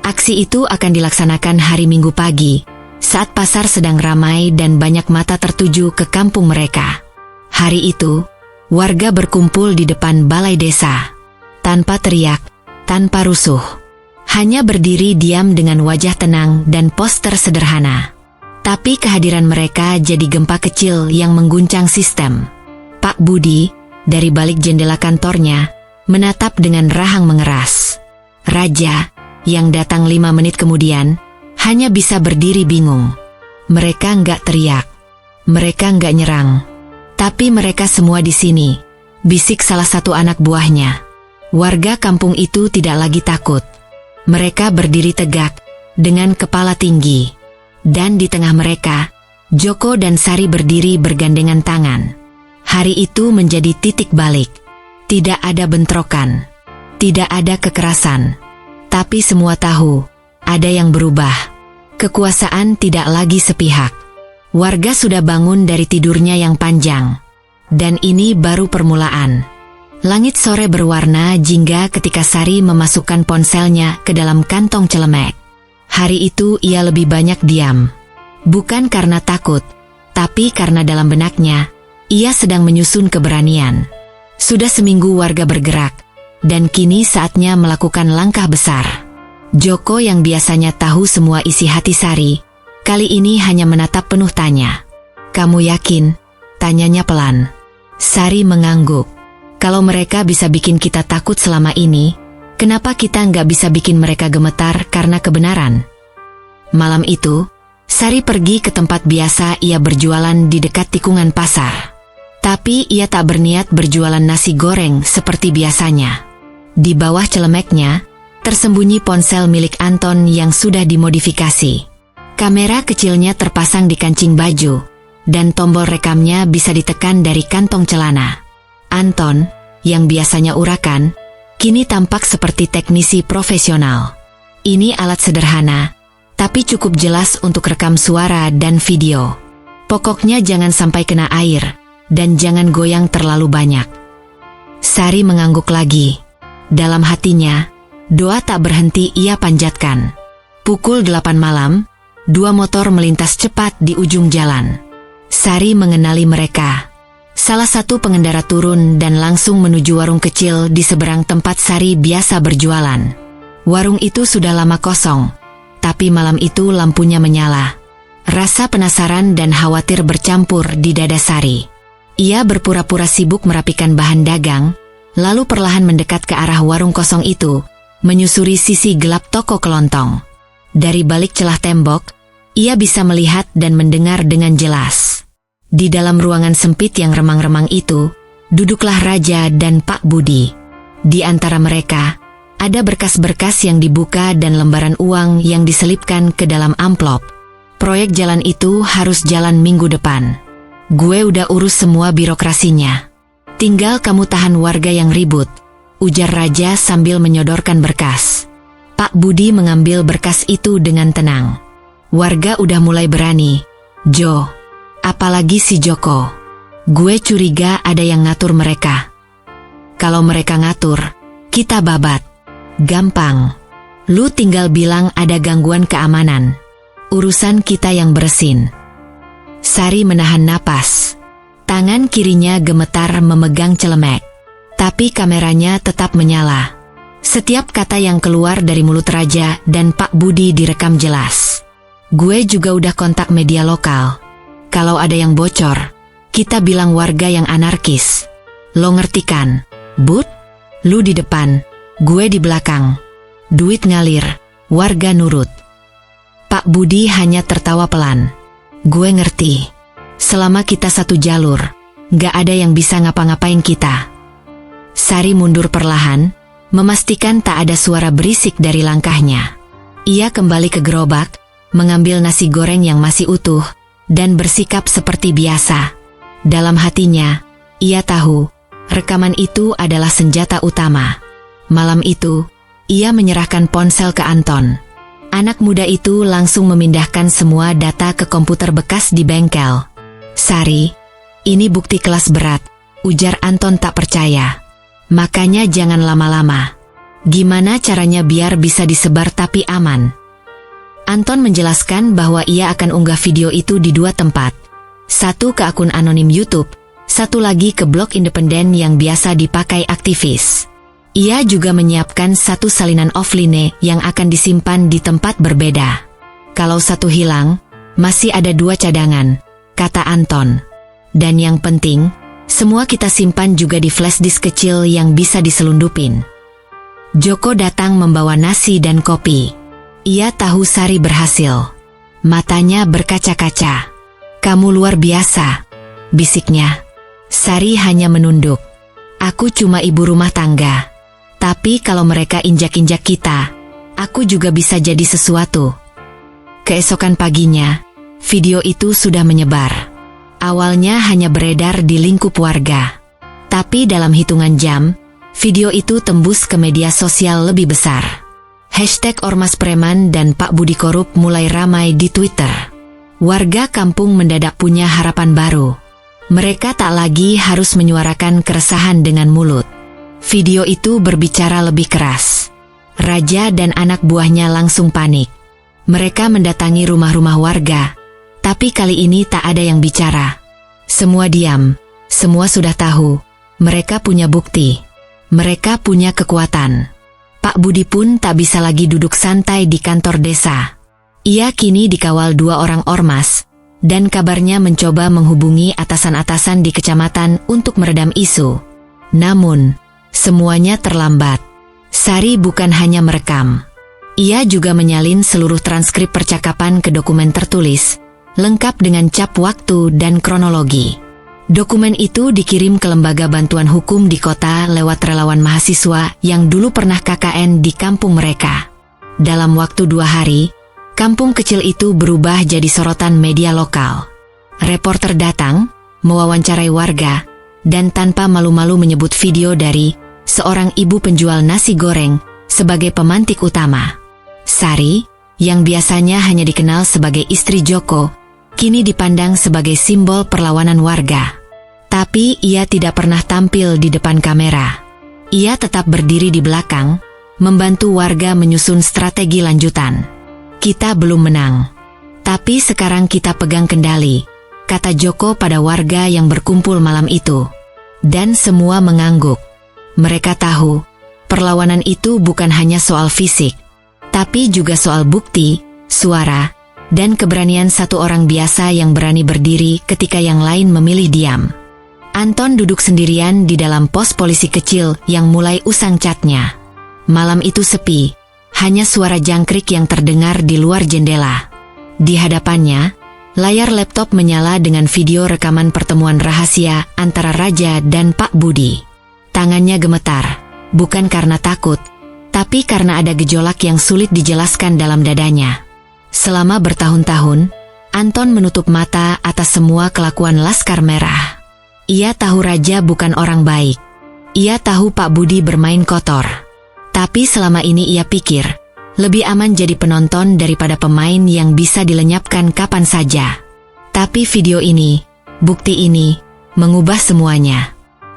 Aksi itu akan dilaksanakan hari Minggu pagi, saat pasar sedang ramai dan banyak mata tertuju ke kampung mereka. Hari itu, warga berkumpul di depan balai desa. Tanpa teriak, tanpa rusuh. Hanya berdiri diam dengan wajah tenang dan poster sederhana. Tapi kehadiran mereka jadi gempa kecil yang mengguncang sistem. Pak Budi, dari balik jendela kantornya, menatap dengan rahang mengeras. Raja, yang datang 5 menit kemudian, hanya bisa berdiri bingung. Mereka nggak teriak. Mereka nggak nyerang. Tapi mereka semua di sini, bisik salah satu anak buahnya. Warga kampung itu tidak lagi takut. Mereka berdiri tegak, dengan kepala tinggi. Dan di tengah mereka, Joko dan Sari berdiri bergandengan tangan. Hari itu menjadi titik balik. Tidak ada bentrokan. Tidak ada kekerasan. Tapi semua tahu, ada yang berubah. Kekuasaan tidak lagi sepihak. Warga sudah bangun dari tidurnya yang panjang. Dan ini baru permulaan. Langit sore berwarna jingga ketika Sari memasukkan ponselnya ke dalam kantong celemek. Hari itu ia lebih banyak diam. Bukan karena takut, tapi karena dalam benaknya, ia sedang menyusun keberanian. Sudah seminggu warga bergerak, dan kini saatnya melakukan langkah besar. Joko yang biasanya tahu semua isi hati Sari, kali ini hanya menatap penuh tanya. "Kamu yakin?" tanyanya pelan. Sari mengangguk. Kalau mereka bisa bikin kita takut selama ini, kenapa kita nggak bisa bikin mereka gemetar karena kebenaran? Malam itu, Sari pergi ke tempat biasa ia berjualan di dekat tikungan pasar. Tapi ia tak berniat berjualan nasi goreng seperti biasanya. Di bawah celemeknya, tersembunyi ponsel milik Anton yang sudah dimodifikasi. Kamera kecilnya terpasang di kancing baju, dan tombol rekamnya bisa ditekan dari kantong celana. Anton, yang biasanya urakan, kini tampak seperti teknisi profesional. Ini alat sederhana, tapi cukup jelas untuk rekam suara dan video. Pokoknya jangan sampai kena air, dan jangan goyang terlalu banyak. Sari mengangguk lagi. Dalam hatinya, doa tak berhenti ia panjatkan. Pukul 8 malam, 2 motor melintas cepat di ujung jalan. Sari mengenali mereka. Salah satu pengendara turun dan langsung menuju warung kecil di seberang tempat Sari biasa berjualan. Warung itu sudah lama kosong, tapi malam itu lampunya menyala. Rasa penasaran dan khawatir bercampur di dada Sari. Ia berpura-pura sibuk merapikan bahan dagang, lalu perlahan mendekat ke arah warung kosong itu, menyusuri sisi gelap toko kelontong. Dari balik celah tembok, ia bisa melihat dan mendengar dengan jelas. Di dalam ruangan sempit yang remang-remang itu, duduklah Raja dan Pak Budi. Di antara mereka, ada berkas-berkas yang dibuka dan lembaran uang yang diselipkan ke dalam amplop. Proyek jalan itu harus jalan minggu depan. Gue udah urus semua birokrasinya. Tinggal kamu tahan warga yang ribut, ujar Raja sambil menyodorkan berkas. Pak Budi mengambil berkas itu dengan tenang. Warga udah mulai berani, Jo. Apalagi si Joko. Gue curiga ada yang ngatur mereka. Kalau mereka ngatur, kita babat. Gampang. Lu tinggal bilang ada gangguan keamanan. Urusan kita yang beresin. Sari menahan napas. Tangan kirinya gemetar memegang celemek. Tapi kameranya tetap menyala. Setiap kata yang keluar dari mulut Raja dan Pak Budi direkam jelas. Gue juga udah kontak media lokal. Kalau ada yang bocor, kita bilang warga yang anarkis. Lo ngerti kan, Bud? Lu di depan, gue di belakang. Duit ngalir, warga nurut. Pak Budi hanya tertawa pelan. Gue ngerti. Selama kita satu jalur, gak ada yang bisa ngapa-ngapain kita. Sari mundur perlahan, memastikan tak ada suara berisik dari langkahnya. Ia kembali ke gerobak, mengambil nasi goreng yang masih utuh, dan bersikap seperti biasa. Dalam hatinya, ia tahu, rekaman itu adalah senjata utama. Malam itu, ia menyerahkan ponsel ke Anton. Anak muda itu langsung memindahkan semua data ke komputer bekas di bengkel. Sari, ini bukti kelas berat, ujar Anton tak percaya. Makanya jangan lama-lama. Gimana caranya biar bisa disebar tapi aman? Anton menjelaskan bahwa ia akan unggah video itu di 2 tempat. Satu ke akun anonim YouTube, satu lagi ke blog independen yang biasa dipakai aktivis. Ia juga menyiapkan satu salinan offline yang akan disimpan di tempat berbeda. Kalau satu hilang, masih ada 2 cadangan, kata Anton. Dan yang penting, semua kita simpan juga di flash disk kecil yang bisa diselundupin. Joko datang membawa nasi dan kopi. Ia tahu Sari berhasil. Matanya berkaca-kaca. Kamu luar biasa, bisiknya. Sari hanya menunduk. Aku cuma ibu rumah tangga. Tapi kalau mereka injak-injak kita, aku juga bisa jadi sesuatu. Keesokan paginya, video itu sudah menyebar. Awalnya hanya beredar di lingkup warga. Tapi dalam hitungan jam, video itu tembus ke media sosial lebih besar. Hashtag Ormas Preman dan Pak Budi Korup mulai ramai di Twitter. Warga kampung mendadak punya harapan baru. Mereka tak lagi harus menyuarakan keresahan dengan mulut. Video itu berbicara lebih keras. Raja dan anak buahnya langsung panik. Mereka mendatangi rumah-rumah warga, tapi kali ini tak ada yang bicara. Semua diam, semua sudah tahu. Mereka punya bukti. Mereka punya kekuatan. Pak Budi pun tak bisa lagi duduk santai di kantor desa. Ia kini dikawal 2 orang ormas, dan kabarnya mencoba menghubungi atasan-atasan di kecamatan untuk meredam isu. Namun, semuanya terlambat. Sari bukan hanya merekam. Ia juga menyalin seluruh transkrip percakapan ke dokumen tertulis, lengkap dengan cap waktu dan kronologi. Dokumen itu dikirim ke lembaga bantuan hukum di kota lewat relawan mahasiswa yang dulu pernah KKN di kampung mereka. Dalam waktu 2 hari, kampung kecil itu berubah jadi sorotan media lokal. Reporter datang, mewawancarai warga, dan tanpa malu-malu menyebut video dari seorang ibu penjual nasi goreng sebagai pemantik utama. Sari, yang biasanya hanya dikenal sebagai istri Joko, kini dipandang sebagai simbol perlawanan warga. Tapi ia tidak pernah tampil di depan kamera. Ia tetap berdiri di belakang, membantu warga menyusun strategi lanjutan. Kita belum menang, tapi sekarang kita pegang kendali, kata Joko pada warga yang berkumpul malam itu. Dan semua mengangguk. Mereka tahu, perlawanan itu bukan hanya soal fisik, tapi juga soal bukti, suara, dan keberanian satu orang biasa yang berani berdiri ketika yang lain memilih diam. Anton duduk sendirian di dalam pos polisi kecil yang mulai usang catnya. Malam itu sepi, hanya suara jangkrik yang terdengar di luar jendela. Di hadapannya, layar laptop menyala dengan video rekaman pertemuan rahasia antara Raja dan Pak Budi. Tangannya gemetar, bukan karena takut, tapi karena ada gejolak yang sulit dijelaskan dalam dadanya. Selama bertahun-tahun, Anton menutup mata atas semua kelakuan Laskar Merah. Ia tahu Raja bukan orang baik. Ia tahu Pak Budi bermain kotor. Tapi selama ini ia pikir, lebih aman jadi penonton daripada pemain yang bisa dilenyapkan kapan saja. Tapi video ini, bukti ini, mengubah semuanya.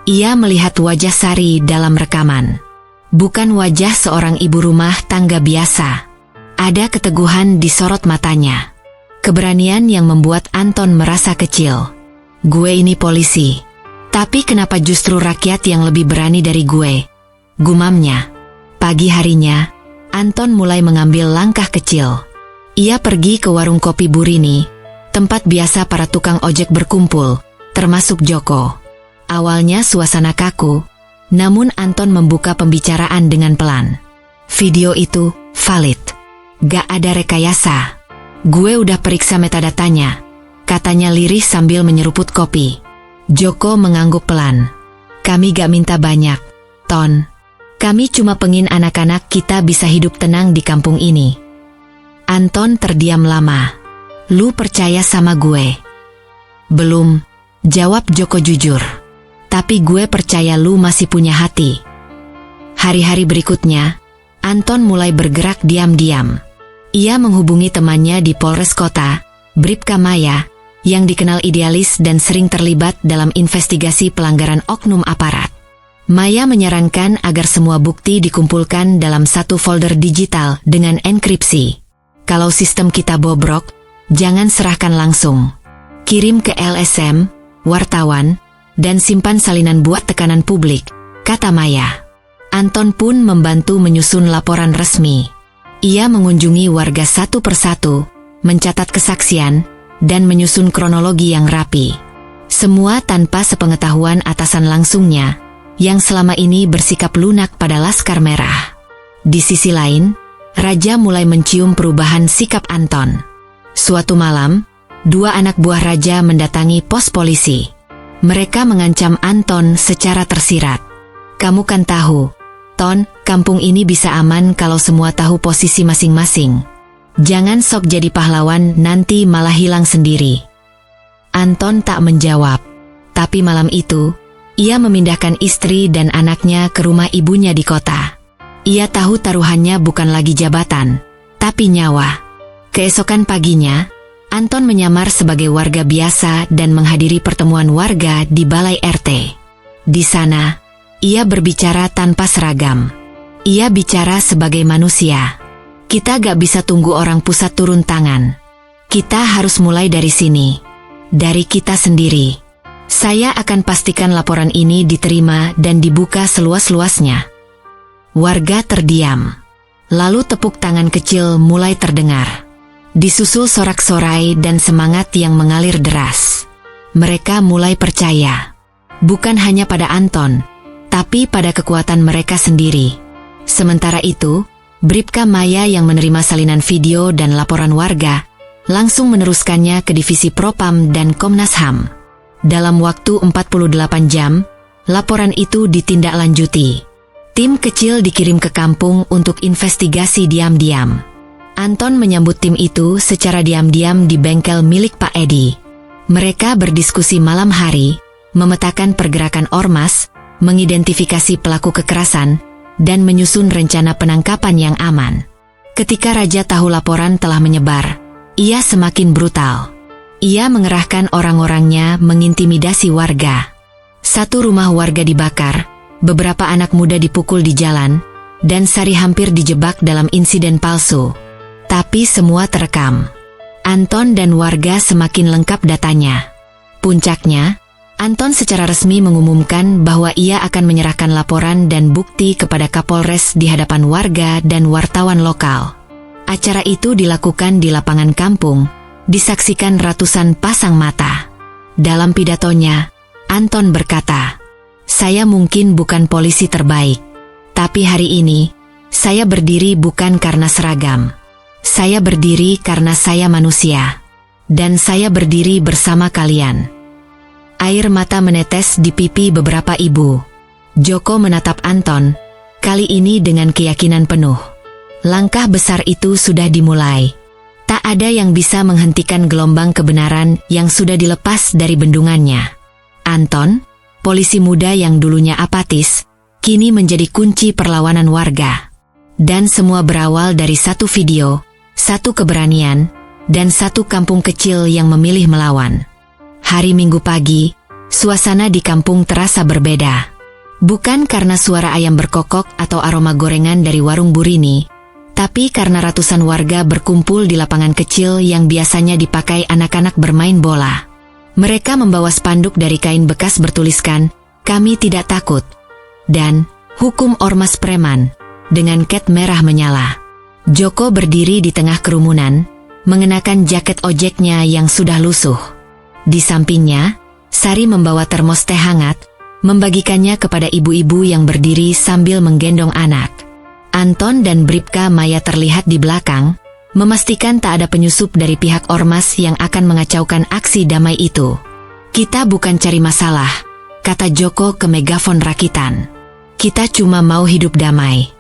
Ia melihat wajah Sari dalam rekaman. Bukan wajah seorang ibu rumah tangga biasa. Ada keteguhan di sorot matanya. Keberanian yang membuat Anton merasa kecil. Gue ini polisi. Tapi kenapa justru rakyat yang lebih berani dari gue? Gumamnya. Pagi harinya, Anton mulai mengambil langkah kecil. Ia pergi ke warung kopi Burini, tempat biasa para tukang ojek berkumpul, termasuk Joko. Awalnya suasana kaku, namun Anton membuka pembicaraan dengan pelan. Video itu valid. Gak ada rekayasa. Gue udah periksa metadatanya, katanya lirih sambil menyeruput kopi. Joko mengangguk pelan. Kami gak minta banyak, Ton. Kami cuma pengin anak-anak kita bisa hidup tenang di kampung ini. Anton terdiam lama. Lu percaya sama gue? Belum, jawab Joko jujur. Tapi gue percaya lu masih punya hati. Hari-hari berikutnya, Anton mulai bergerak diam-diam. Ia menghubungi temannya di Polres Kota, Bribka Maya, yang dikenal idealis dan sering terlibat dalam investigasi pelanggaran oknum aparat. Maya menyarankan agar semua bukti dikumpulkan dalam satu folder digital dengan enkripsi. Kalau sistem kita bobrok, jangan serahkan langsung. Kirim ke LSM, wartawan, dan simpan salinan buat tekanan publik, kata Maya. Anton pun membantu menyusun laporan resmi. Ia mengunjungi warga satu persatu, mencatat kesaksian, dan menyusun kronologi yang rapi. Semua tanpa sepengetahuan atasan langsungnya, yang selama ini bersikap lunak pada Laskar Merah. Di sisi lain, Raja mulai mencium perubahan sikap Anton. Suatu malam, dua anak buah Raja mendatangi pos polisi. Mereka mengancam Anton secara tersirat. Kamu kan tahu, Ton, kampung ini bisa aman kalau semua tahu posisi masing-masing. Jangan sok jadi pahlawan nanti malah hilang sendiri. Anton tak menjawab. Tapi malam itu, ia memindahkan istri dan anaknya ke rumah ibunya di kota. Ia tahu taruhannya bukan lagi jabatan, tapi nyawa. Keesokan paginya, Anton menyamar sebagai warga biasa dan menghadiri pertemuan warga di balai RT. Di sana, ia berbicara tanpa seragam. Ia bicara sebagai manusia. Kita gak bisa tunggu orang pusat turun tangan. Kita harus mulai dari sini. Dari kita sendiri. Saya akan pastikan laporan ini diterima dan dibuka seluas-luasnya. Warga terdiam. Lalu tepuk tangan kecil mulai terdengar. Disusul sorak-sorai dan semangat yang mengalir deras. Mereka mulai percaya. Bukan hanya pada Anton, tapi pada kekuatan mereka sendiri. Sementara itu, Bribka Maya yang menerima salinan video dan laporan warga, langsung meneruskannya ke Divisi Propam dan Komnas HAM. Dalam waktu 48 jam, laporan itu ditindaklanjuti. Tim kecil dikirim ke kampung untuk investigasi diam-diam. Anton menyambut tim itu secara diam-diam di bengkel milik Pak Edi. Mereka berdiskusi malam hari, memetakan pergerakan ormas, mengidentifikasi pelaku kekerasan, dan menyusun rencana penangkapan yang aman. Ketika Raja tahu laporan telah menyebar, ia semakin brutal. Ia mengerahkan orang-orangnya mengintimidasi warga. Satu rumah warga dibakar, beberapa anak muda dipukul di jalan, dan Sari hampir dijebak dalam insiden palsu. Tapi semua terekam. Anton dan warga semakin lengkap datanya. Puncaknya, Anton secara resmi mengumumkan bahwa ia akan menyerahkan laporan dan bukti kepada Kapolres di hadapan warga dan wartawan lokal. Acara itu dilakukan di lapangan kampung, disaksikan ratusan pasang mata. Dalam pidatonya, Anton berkata, "Saya mungkin bukan polisi terbaik, tapi hari ini, saya berdiri bukan karena seragam. Saya berdiri karena saya manusia. Dan saya berdiri bersama kalian." Air mata menetes di pipi beberapa ibu. Joko menatap Anton, kali ini dengan keyakinan penuh. Langkah besar itu sudah dimulai. Tak ada yang bisa menghentikan gelombang kebenaran yang sudah dilepas dari bendungannya. Anton, polisi muda yang dulunya apatis, kini menjadi kunci perlawanan warga. Dan semua berawal dari satu video, satu keberanian, dan satu kampung kecil yang memilih melawan. Hari Minggu pagi, suasana di kampung terasa berbeda. Bukan karena suara ayam berkokok atau aroma gorengan dari warung Burini, tapi karena ratusan warga berkumpul di lapangan kecil yang biasanya dipakai anak-anak bermain bola. Mereka membawa spanduk dari kain bekas bertuliskan, "Kami tidak takut," dan "Hukum Ormas Preman," dengan cat merah menyala. Joko berdiri di tengah kerumunan, mengenakan jaket ojeknya yang sudah lusuh. Di sampingnya, Sari membawa termos teh hangat, membagikannya kepada ibu-ibu yang berdiri sambil menggendong anak. Anton dan Bribka Maya terlihat di belakang, memastikan tak ada penyusup dari pihak ormas yang akan mengacaukan aksi damai itu. "Kita bukan cari masalah," kata Joko ke megafon rakitan. "Kita cuma mau hidup damai.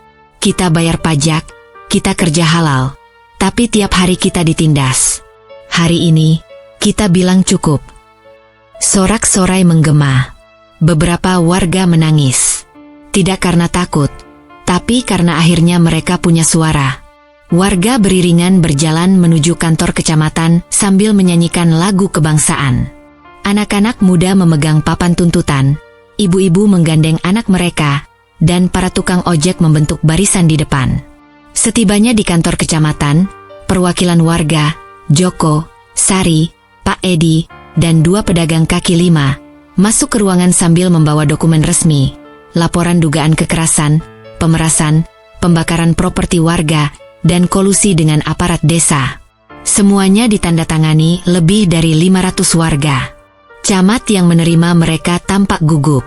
Kita bayar pajak, kita kerja halal, tapi tiap hari kita ditindas. Hari ini, kita bilang cukup." Sorak-sorai menggema. Beberapa warga menangis. Tidak karena takut, tapi karena akhirnya mereka punya suara. Warga beriringan berjalan menuju kantor kecamatan sambil menyanyikan lagu kebangsaan. Anak-anak muda memegang papan tuntutan, ibu-ibu menggandeng anak mereka, dan para tukang ojek membentuk barisan di depan. Setibanya di kantor kecamatan, perwakilan warga, Joko, Sari, Pak Edi, dan 2 pedagang kaki lima, masuk ke ruangan sambil membawa dokumen resmi, laporan dugaan kekerasan, pemerasan, pembakaran properti warga, dan kolusi dengan aparat desa. Semuanya ditandatangani lebih dari 500 warga. Camat yang menerima mereka tampak gugup.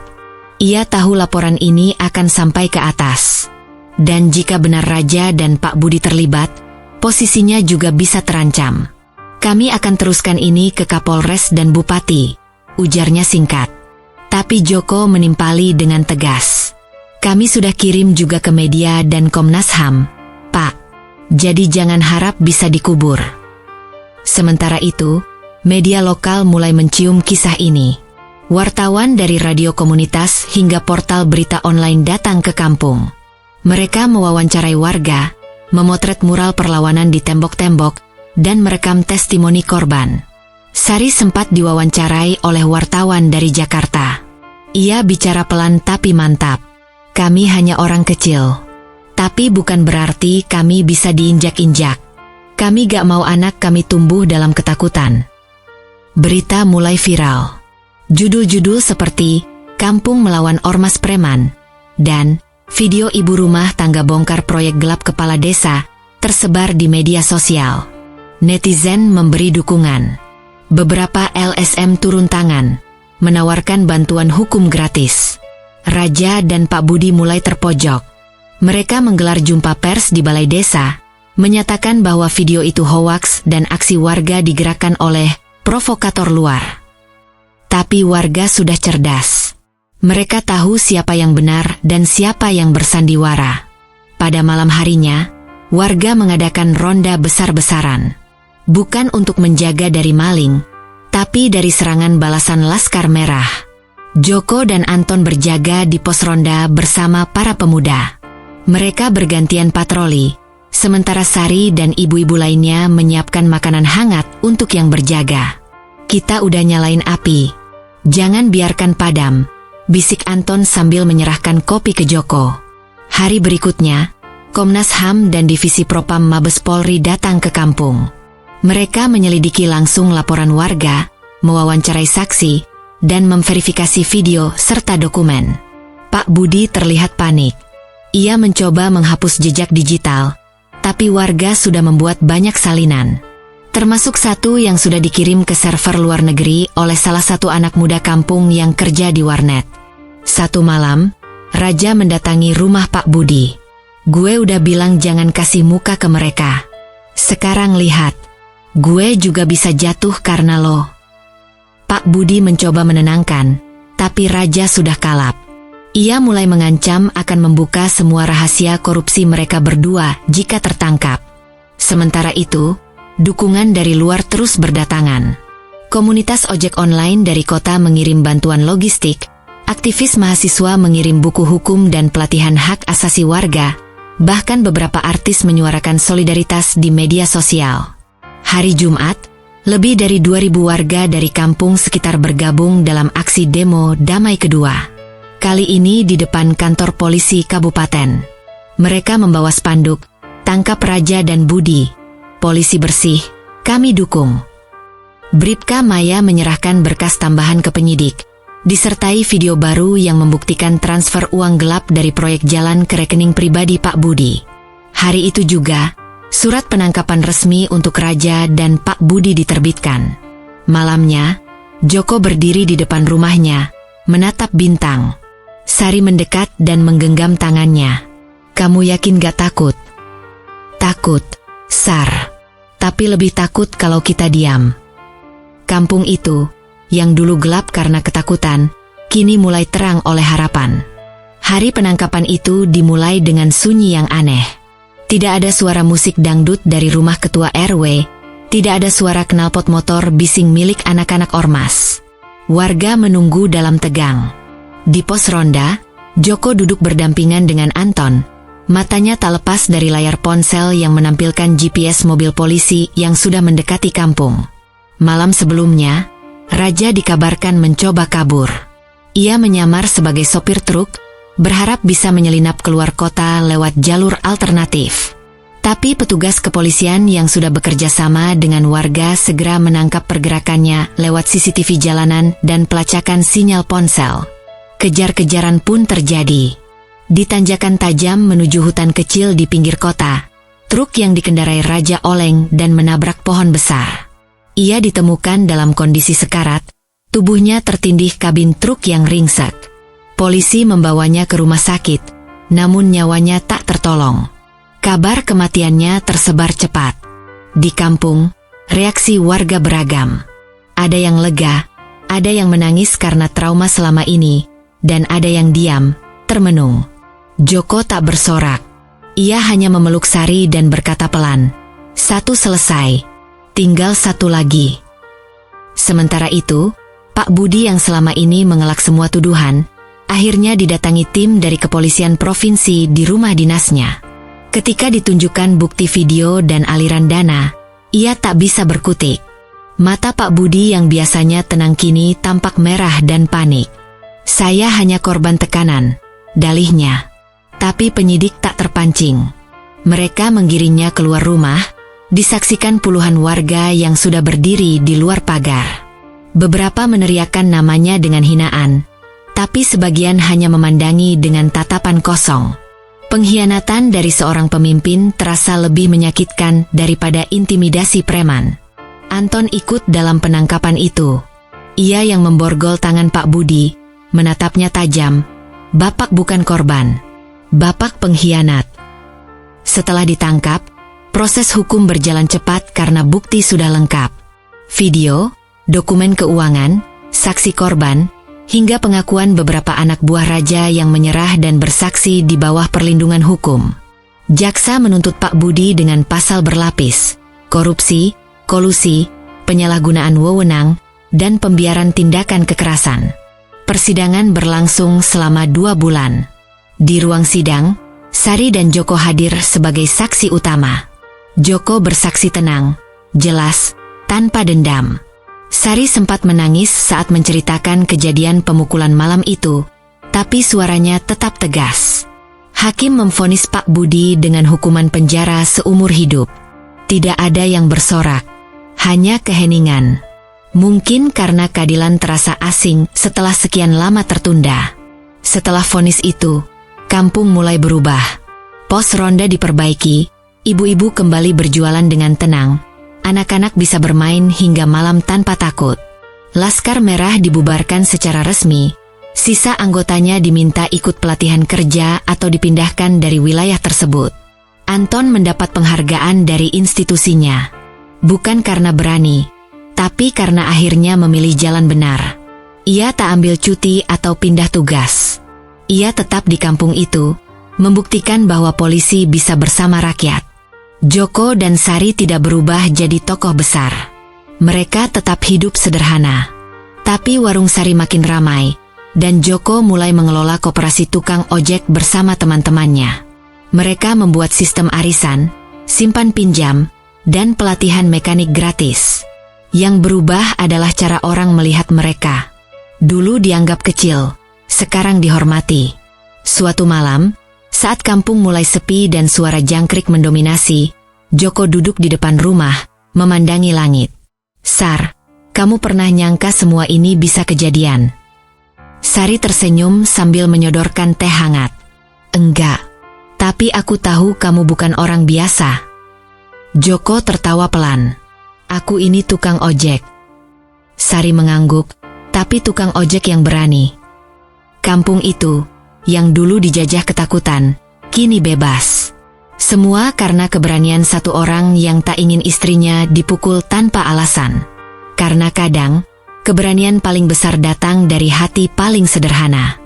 Ia tahu laporan ini akan sampai ke atas. Dan jika benar Raja dan Pak Budi terlibat, posisinya juga bisa terancam. "Kami akan teruskan ini ke Kapolres dan Bupati," ujarnya singkat. Tapi Joko menimpali dengan tegas. "Kami sudah kirim juga ke media dan Komnas HAM, Pak. Jadi jangan harap bisa dikubur." Sementara itu, media lokal mulai mencium kisah ini. Wartawan dari radio komunitas hingga portal berita online datang ke kampung. Mereka mewawancarai warga, memotret mural perlawanan di tembok-tembok, dan merekam testimoni korban. Sari sempat diwawancarai oleh wartawan dari Jakarta. Ia bicara pelan tapi mantap. "Kami hanya orang kecil. Tapi bukan berarti kami bisa diinjak-injak. Kami gak mau anak kami tumbuh dalam ketakutan." Berita mulai viral. Judul-judul seperti "Kampung Melawan Ormas Preman" dan "Video ibu rumah tangga bongkar proyek gelap kepala desa" tersebar di media sosial. Netizen memberi dukungan. Beberapa LSM turun tangan, menawarkan bantuan hukum gratis. Raja dan Pak Budi mulai terpojok. Mereka menggelar jumpa pers di balai desa, menyatakan bahwa video itu hoaks dan aksi warga digerakkan oleh provokator luar. Tapi warga sudah cerdas. Mereka tahu siapa yang benar dan siapa yang bersandiwara. Pada malam harinya, warga mengadakan ronda besar-besaran. Bukan untuk menjaga dari maling, tapi dari serangan balasan Laskar Merah. Joko dan Anton berjaga di pos ronda bersama para pemuda. Mereka bergantian patroli, sementara Sari dan ibu-ibu lainnya menyiapkan makanan hangat untuk yang berjaga. "Kita udah nyalain api. Jangan biarkan padam," bisik Anton sambil menyerahkan kopi ke Joko. Hari berikutnya, Komnas HAM dan Divisi Propam Mabes Polri datang ke kampung. Mereka menyelidiki langsung laporan warga, mewawancarai saksi, dan memverifikasi video serta dokumen. Pak Budi terlihat panik. Ia mencoba menghapus jejak digital, tapi warga sudah membuat banyak salinan. Termasuk satu yang sudah dikirim ke server luar negeri oleh salah satu anak muda kampung yang kerja di warnet. Satu malam, Raja mendatangi rumah Pak Budi. "Gue udah bilang jangan kasih muka ke mereka. Sekarang lihat. Gue juga bisa jatuh karena lo." Pak Budi mencoba menenangkan, tapi Raja sudah kalap. Ia mulai mengancam akan membuka semua rahasia korupsi mereka berdua jika tertangkap. Sementara itu, dukungan dari luar terus berdatangan. Komunitas ojek online dari kota mengirim bantuan logistik, aktivis mahasiswa mengirim buku hukum dan pelatihan hak asasi warga, bahkan beberapa artis menyuarakan solidaritas di media sosial. Hari Jumat, Lebih dari 2.000 warga dari kampung sekitar bergabung dalam aksi demo damai kedua. Kali ini di depan kantor polisi kabupaten. Mereka membawa spanduk, "Tangkap Raja dan Budi. Polisi bersih, kami dukung." Bribka Maya menyerahkan berkas tambahan ke penyidik, disertai video baru yang membuktikan transfer uang gelap dari proyek jalan ke rekening pribadi Pak Budi. Hari itu juga, surat penangkapan resmi untuk Raja dan Pak Budi diterbitkan. Malamnya, Joko berdiri di depan rumahnya, menatap bintang. Sari mendekat dan menggenggam tangannya. "Kamu yakin gak takut?" "Takut, Sar. Tapi lebih takut kalau kita diam." Kampung itu, yang dulu gelap karena ketakutan, kini mulai terang oleh harapan. Hari penangkapan itu dimulai dengan sunyi yang aneh. Tidak ada suara musik dangdut dari rumah ketua RW, tidak ada suara knalpot motor bising milik anak-anak ormas. Warga menunggu dalam tegang. Di pos ronda, Joko duduk berdampingan dengan Anton. Matanya tak lepas dari layar ponsel yang menampilkan GPS mobil polisi yang sudah mendekati kampung. Malam sebelumnya, Raja dikabarkan mencoba kabur. Ia menyamar sebagai sopir truk, berharap bisa menyelinap keluar kota lewat jalur alternatif. Tapi petugas kepolisian yang sudah bekerja sama dengan warga segera menangkap pergerakannya lewat CCTV jalanan dan pelacakan sinyal ponsel. Kejar-kejaran pun terjadi. Di tanjakan tajam menuju hutan kecil di pinggir kota, truk yang dikendarai Raja oleng dan menabrak pohon besar. Ia ditemukan dalam kondisi sekarat, tubuhnya tertindih kabin truk yang ringsek. Polisi membawanya ke rumah sakit, namun nyawanya tak tertolong. Kabar kematiannya tersebar cepat. Di kampung, reaksi warga beragam. Ada yang lega, ada yang menangis karena trauma selama ini, dan ada yang diam, termenung. Joko tak bersorak. Ia hanya memeluk Sari dan berkata pelan, "Satu selesai, tinggal satu lagi." Sementara itu, Pak Budi yang selama ini mengelak semua tuduhan, akhirnya didatangi tim dari kepolisian provinsi di rumah dinasnya. Ketika ditunjukkan bukti video dan aliran dana, ia tak bisa berkutik. Mata Pak Budi yang biasanya tenang kini tampak merah dan panik. "Saya hanya korban tekanan," dalihnya. Tapi penyidik tak terpancing. Mereka menggiringnya keluar rumah, disaksikan puluhan warga yang sudah berdiri di luar pagar. Beberapa meneriakkan namanya dengan hinaan, tapi sebagian hanya memandangi dengan tatapan kosong. Pengkhianatan dari seorang pemimpin terasa lebih menyakitkan daripada intimidasi preman. Anton ikut dalam penangkapan itu. Ia yang memborgol tangan Pak Budi, menatapnya tajam. "Bapak bukan korban. Bapak pengkhianat." Setelah ditangkap, proses hukum berjalan cepat karena bukti sudah lengkap. Video, dokumen keuangan, saksi korban, hingga pengakuan beberapa anak buah Raja yang menyerah dan bersaksi di bawah perlindungan hukum. Jaksa menuntut Pak Budi dengan pasal berlapis: korupsi, kolusi, penyalahgunaan wewenang, dan pembiaran tindakan kekerasan. Persidangan berlangsung selama 2 bulan. Di ruang sidang, Sari dan Joko hadir sebagai saksi utama. Joko bersaksi tenang, jelas, tanpa dendam. Sari sempat menangis saat menceritakan kejadian pemukulan malam itu, tapi suaranya tetap tegas. Hakim memvonis Pak Budi dengan hukuman penjara seumur hidup. Tidak ada yang bersorak, hanya keheningan. Mungkin karena keadilan terasa asing setelah sekian lama tertunda. Setelah vonis itu, kampung mulai berubah. Pos ronda diperbaiki, ibu-ibu kembali berjualan dengan tenang. Anak-anak bisa bermain hingga malam tanpa takut. Laskar Merah dibubarkan secara resmi. Sisa anggotanya diminta ikut pelatihan kerja atau dipindahkan dari wilayah tersebut. Anton mendapat penghargaan dari institusinya. Bukan karena berani, tapi karena akhirnya memilih jalan benar. Ia tak ambil cuti atau pindah tugas. Ia tetap di kampung itu, membuktikan bahwa polisi bisa bersama rakyat. Joko dan Sari tidak berubah jadi tokoh besar. Mereka tetap hidup sederhana. Tapi warung Sari makin ramai, dan Joko mulai mengelola koperasi tukang ojek bersama teman-temannya. Mereka membuat sistem arisan, simpan pinjam, dan pelatihan mekanik gratis. Yang berubah adalah cara orang melihat mereka. Dulu dianggap kecil, sekarang dihormati. Suatu malam, saat kampung mulai sepi dan suara jangkrik mendominasi, Joko duduk di depan rumah, memandangi langit. "Sar, kamu pernah nyangka semua ini bisa kejadian?" Sari tersenyum sambil menyodorkan teh hangat. "Enggak, tapi aku tahu kamu bukan orang biasa." Joko tertawa pelan. "Aku ini tukang ojek." Sari mengangguk, "Tapi tukang ojek yang berani." Kampung itu, yang dulu dijajah ketakutan, kini bebas. Semua karena keberanian satu orang yang tak ingin istrinya dipukul tanpa alasan. Karena kadang, keberanian paling besar datang dari hati paling sederhana.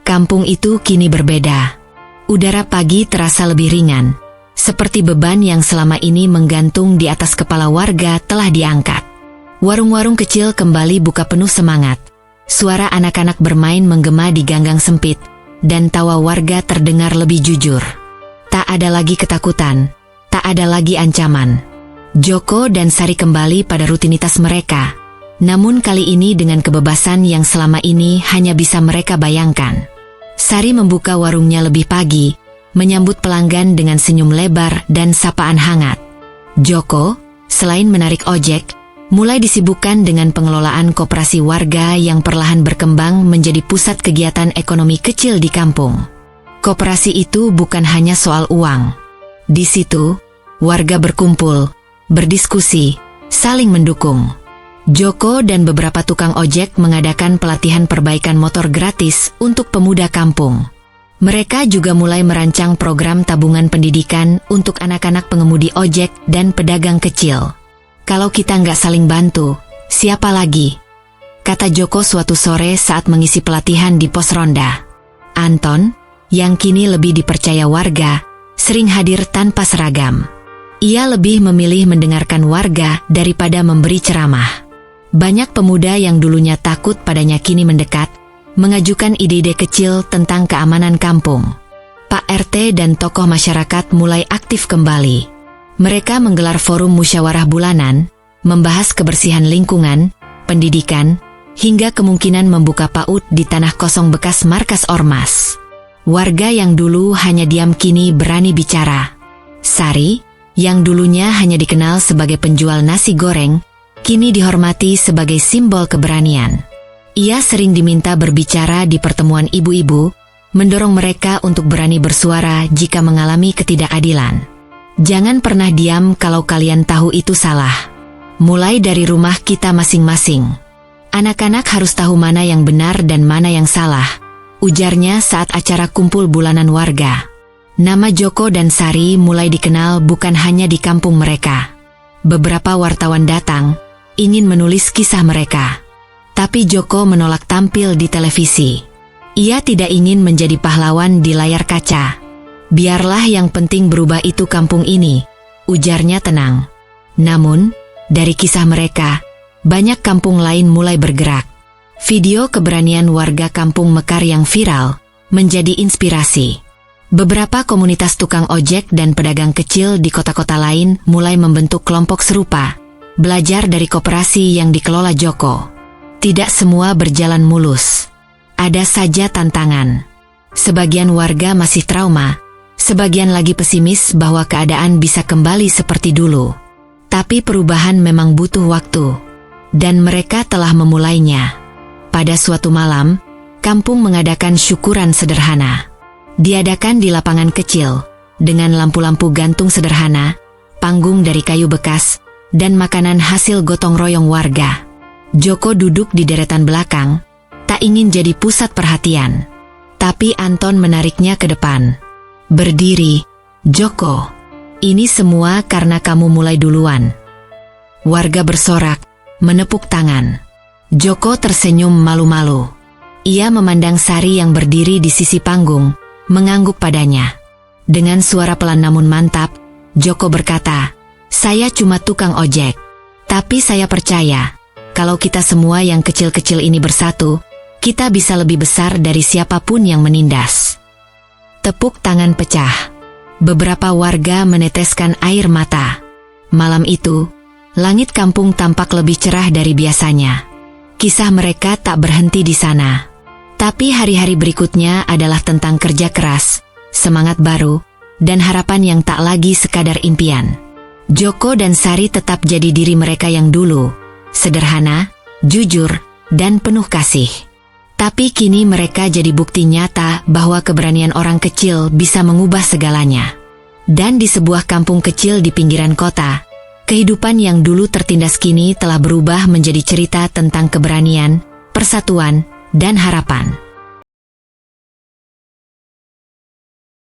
Kampung itu kini berbeda. Udara pagi terasa lebih ringan, seperti beban yang selama ini menggantung di atas kepala warga telah diangkat. Warung-warung kecil kembali buka penuh semangat. Suara anak-anak bermain menggema di ganggang sempit, dan tawa warga terdengar lebih jujur. Tak ada lagi ketakutan, tak ada lagi ancaman. Joko dan Sari kembali pada rutinitas mereka, namun kali ini dengan kebebasan yang selama ini hanya bisa mereka bayangkan. Sari membuka warungnya lebih pagi, menyambut pelanggan dengan senyum lebar dan sapaan hangat. Joko, selain menarik ojek, mulai disibukkan dengan pengelolaan koperasi warga yang perlahan berkembang menjadi pusat kegiatan ekonomi kecil di kampung. Koperasi itu bukan hanya soal uang. Di situ, warga berkumpul, berdiskusi, saling mendukung. Joko dan beberapa tukang ojek mengadakan pelatihan perbaikan motor gratis untuk pemuda kampung. Mereka juga mulai merancang program tabungan pendidikan untuk anak-anak pengemudi ojek dan pedagang kecil. "Kalau kita nggak saling bantu, siapa lagi?" kata Joko suatu sore saat mengisi pelatihan di pos ronda. Anton, yang kini lebih dipercaya warga, sering hadir tanpa seragam. Ia lebih memilih mendengarkan warga daripada memberi ceramah. Banyak pemuda yang dulunya takut padanya kini mendekat, mengajukan ide-ide kecil tentang keamanan kampung. Pak RT dan tokoh masyarakat mulai aktif kembali. Mereka menggelar forum musyawarah bulanan, membahas kebersihan lingkungan, pendidikan, hingga kemungkinan membuka PAUD di tanah kosong bekas markas Ormas. Warga yang dulu hanya diam kini berani bicara. Sari, yang dulunya hanya dikenal sebagai penjual nasi goreng, kini dihormati sebagai simbol keberanian. Ia sering diminta berbicara di pertemuan ibu-ibu, mendorong mereka untuk berani bersuara jika mengalami ketidakadilan. "Jangan pernah diam kalau kalian tahu itu salah. Mulai dari rumah kita masing-masing. Anak-anak harus tahu mana yang benar dan mana yang salah," ujarnya saat acara kumpul bulanan warga. Nama Joko dan Sari mulai dikenal bukan hanya di kampung mereka. Beberapa wartawan datang, ingin menulis kisah mereka. Tapi Joko menolak tampil di televisi. Ia tidak ingin menjadi pahlawan di layar kaca. "Biarlah yang penting berubah itu kampung ini," ujarnya tenang. Namun, dari kisah mereka, banyak kampung lain mulai bergerak. Video keberanian warga kampung Mekar yang viral menjadi inspirasi. Beberapa komunitas tukang ojek dan pedagang kecil di kota-kota lain mulai membentuk kelompok serupa, belajar dari koperasi yang dikelola Joko. Tidak semua berjalan mulus. Ada saja tantangan. Sebagian warga masih trauma, sebagian lagi pesimis bahwa keadaan bisa kembali seperti dulu. Tapi perubahan memang butuh waktu, dan mereka telah memulainya. Pada suatu malam, kampung mengadakan syukuran sederhana. Diadakan di lapangan kecil, dengan lampu-lampu gantung sederhana, panggung dari kayu bekas, dan makanan hasil gotong royong warga. Joko duduk di deretan belakang, tak ingin jadi pusat perhatian. Tapi Anton menariknya ke depan. "Berdiri, Joko. Ini semua karena kamu mulai duluan." Warga bersorak, menepuk tangan. Joko tersenyum malu-malu. Ia memandang Sari yang berdiri di sisi panggung, mengangguk padanya. Dengan suara pelan namun mantap, Joko berkata, "Saya cuma tukang ojek. Tapi saya percaya, kalau kita semua yang kecil-kecil ini bersatu, kita bisa lebih besar dari siapapun yang menindas." Tepuk tangan pecah. Beberapa warga meneteskan air mata. Malam itu, Langit kampung tampak lebih cerah dari biasanya. Kisah mereka tak berhenti di sana. Tapi hari-hari berikutnya adalah tentang kerja keras, semangat baru, dan harapan yang tak lagi sekadar impian. Joko dan Sari tetap jadi diri mereka yang dulu, sederhana, jujur, dan penuh kasih. Tapi kini mereka jadi bukti nyata bahwa keberanian orang kecil bisa mengubah segalanya. Dan di sebuah kampung kecil di pinggiran kota, kehidupan yang dulu tertindas kini telah berubah menjadi cerita tentang keberanian, persatuan, dan harapan.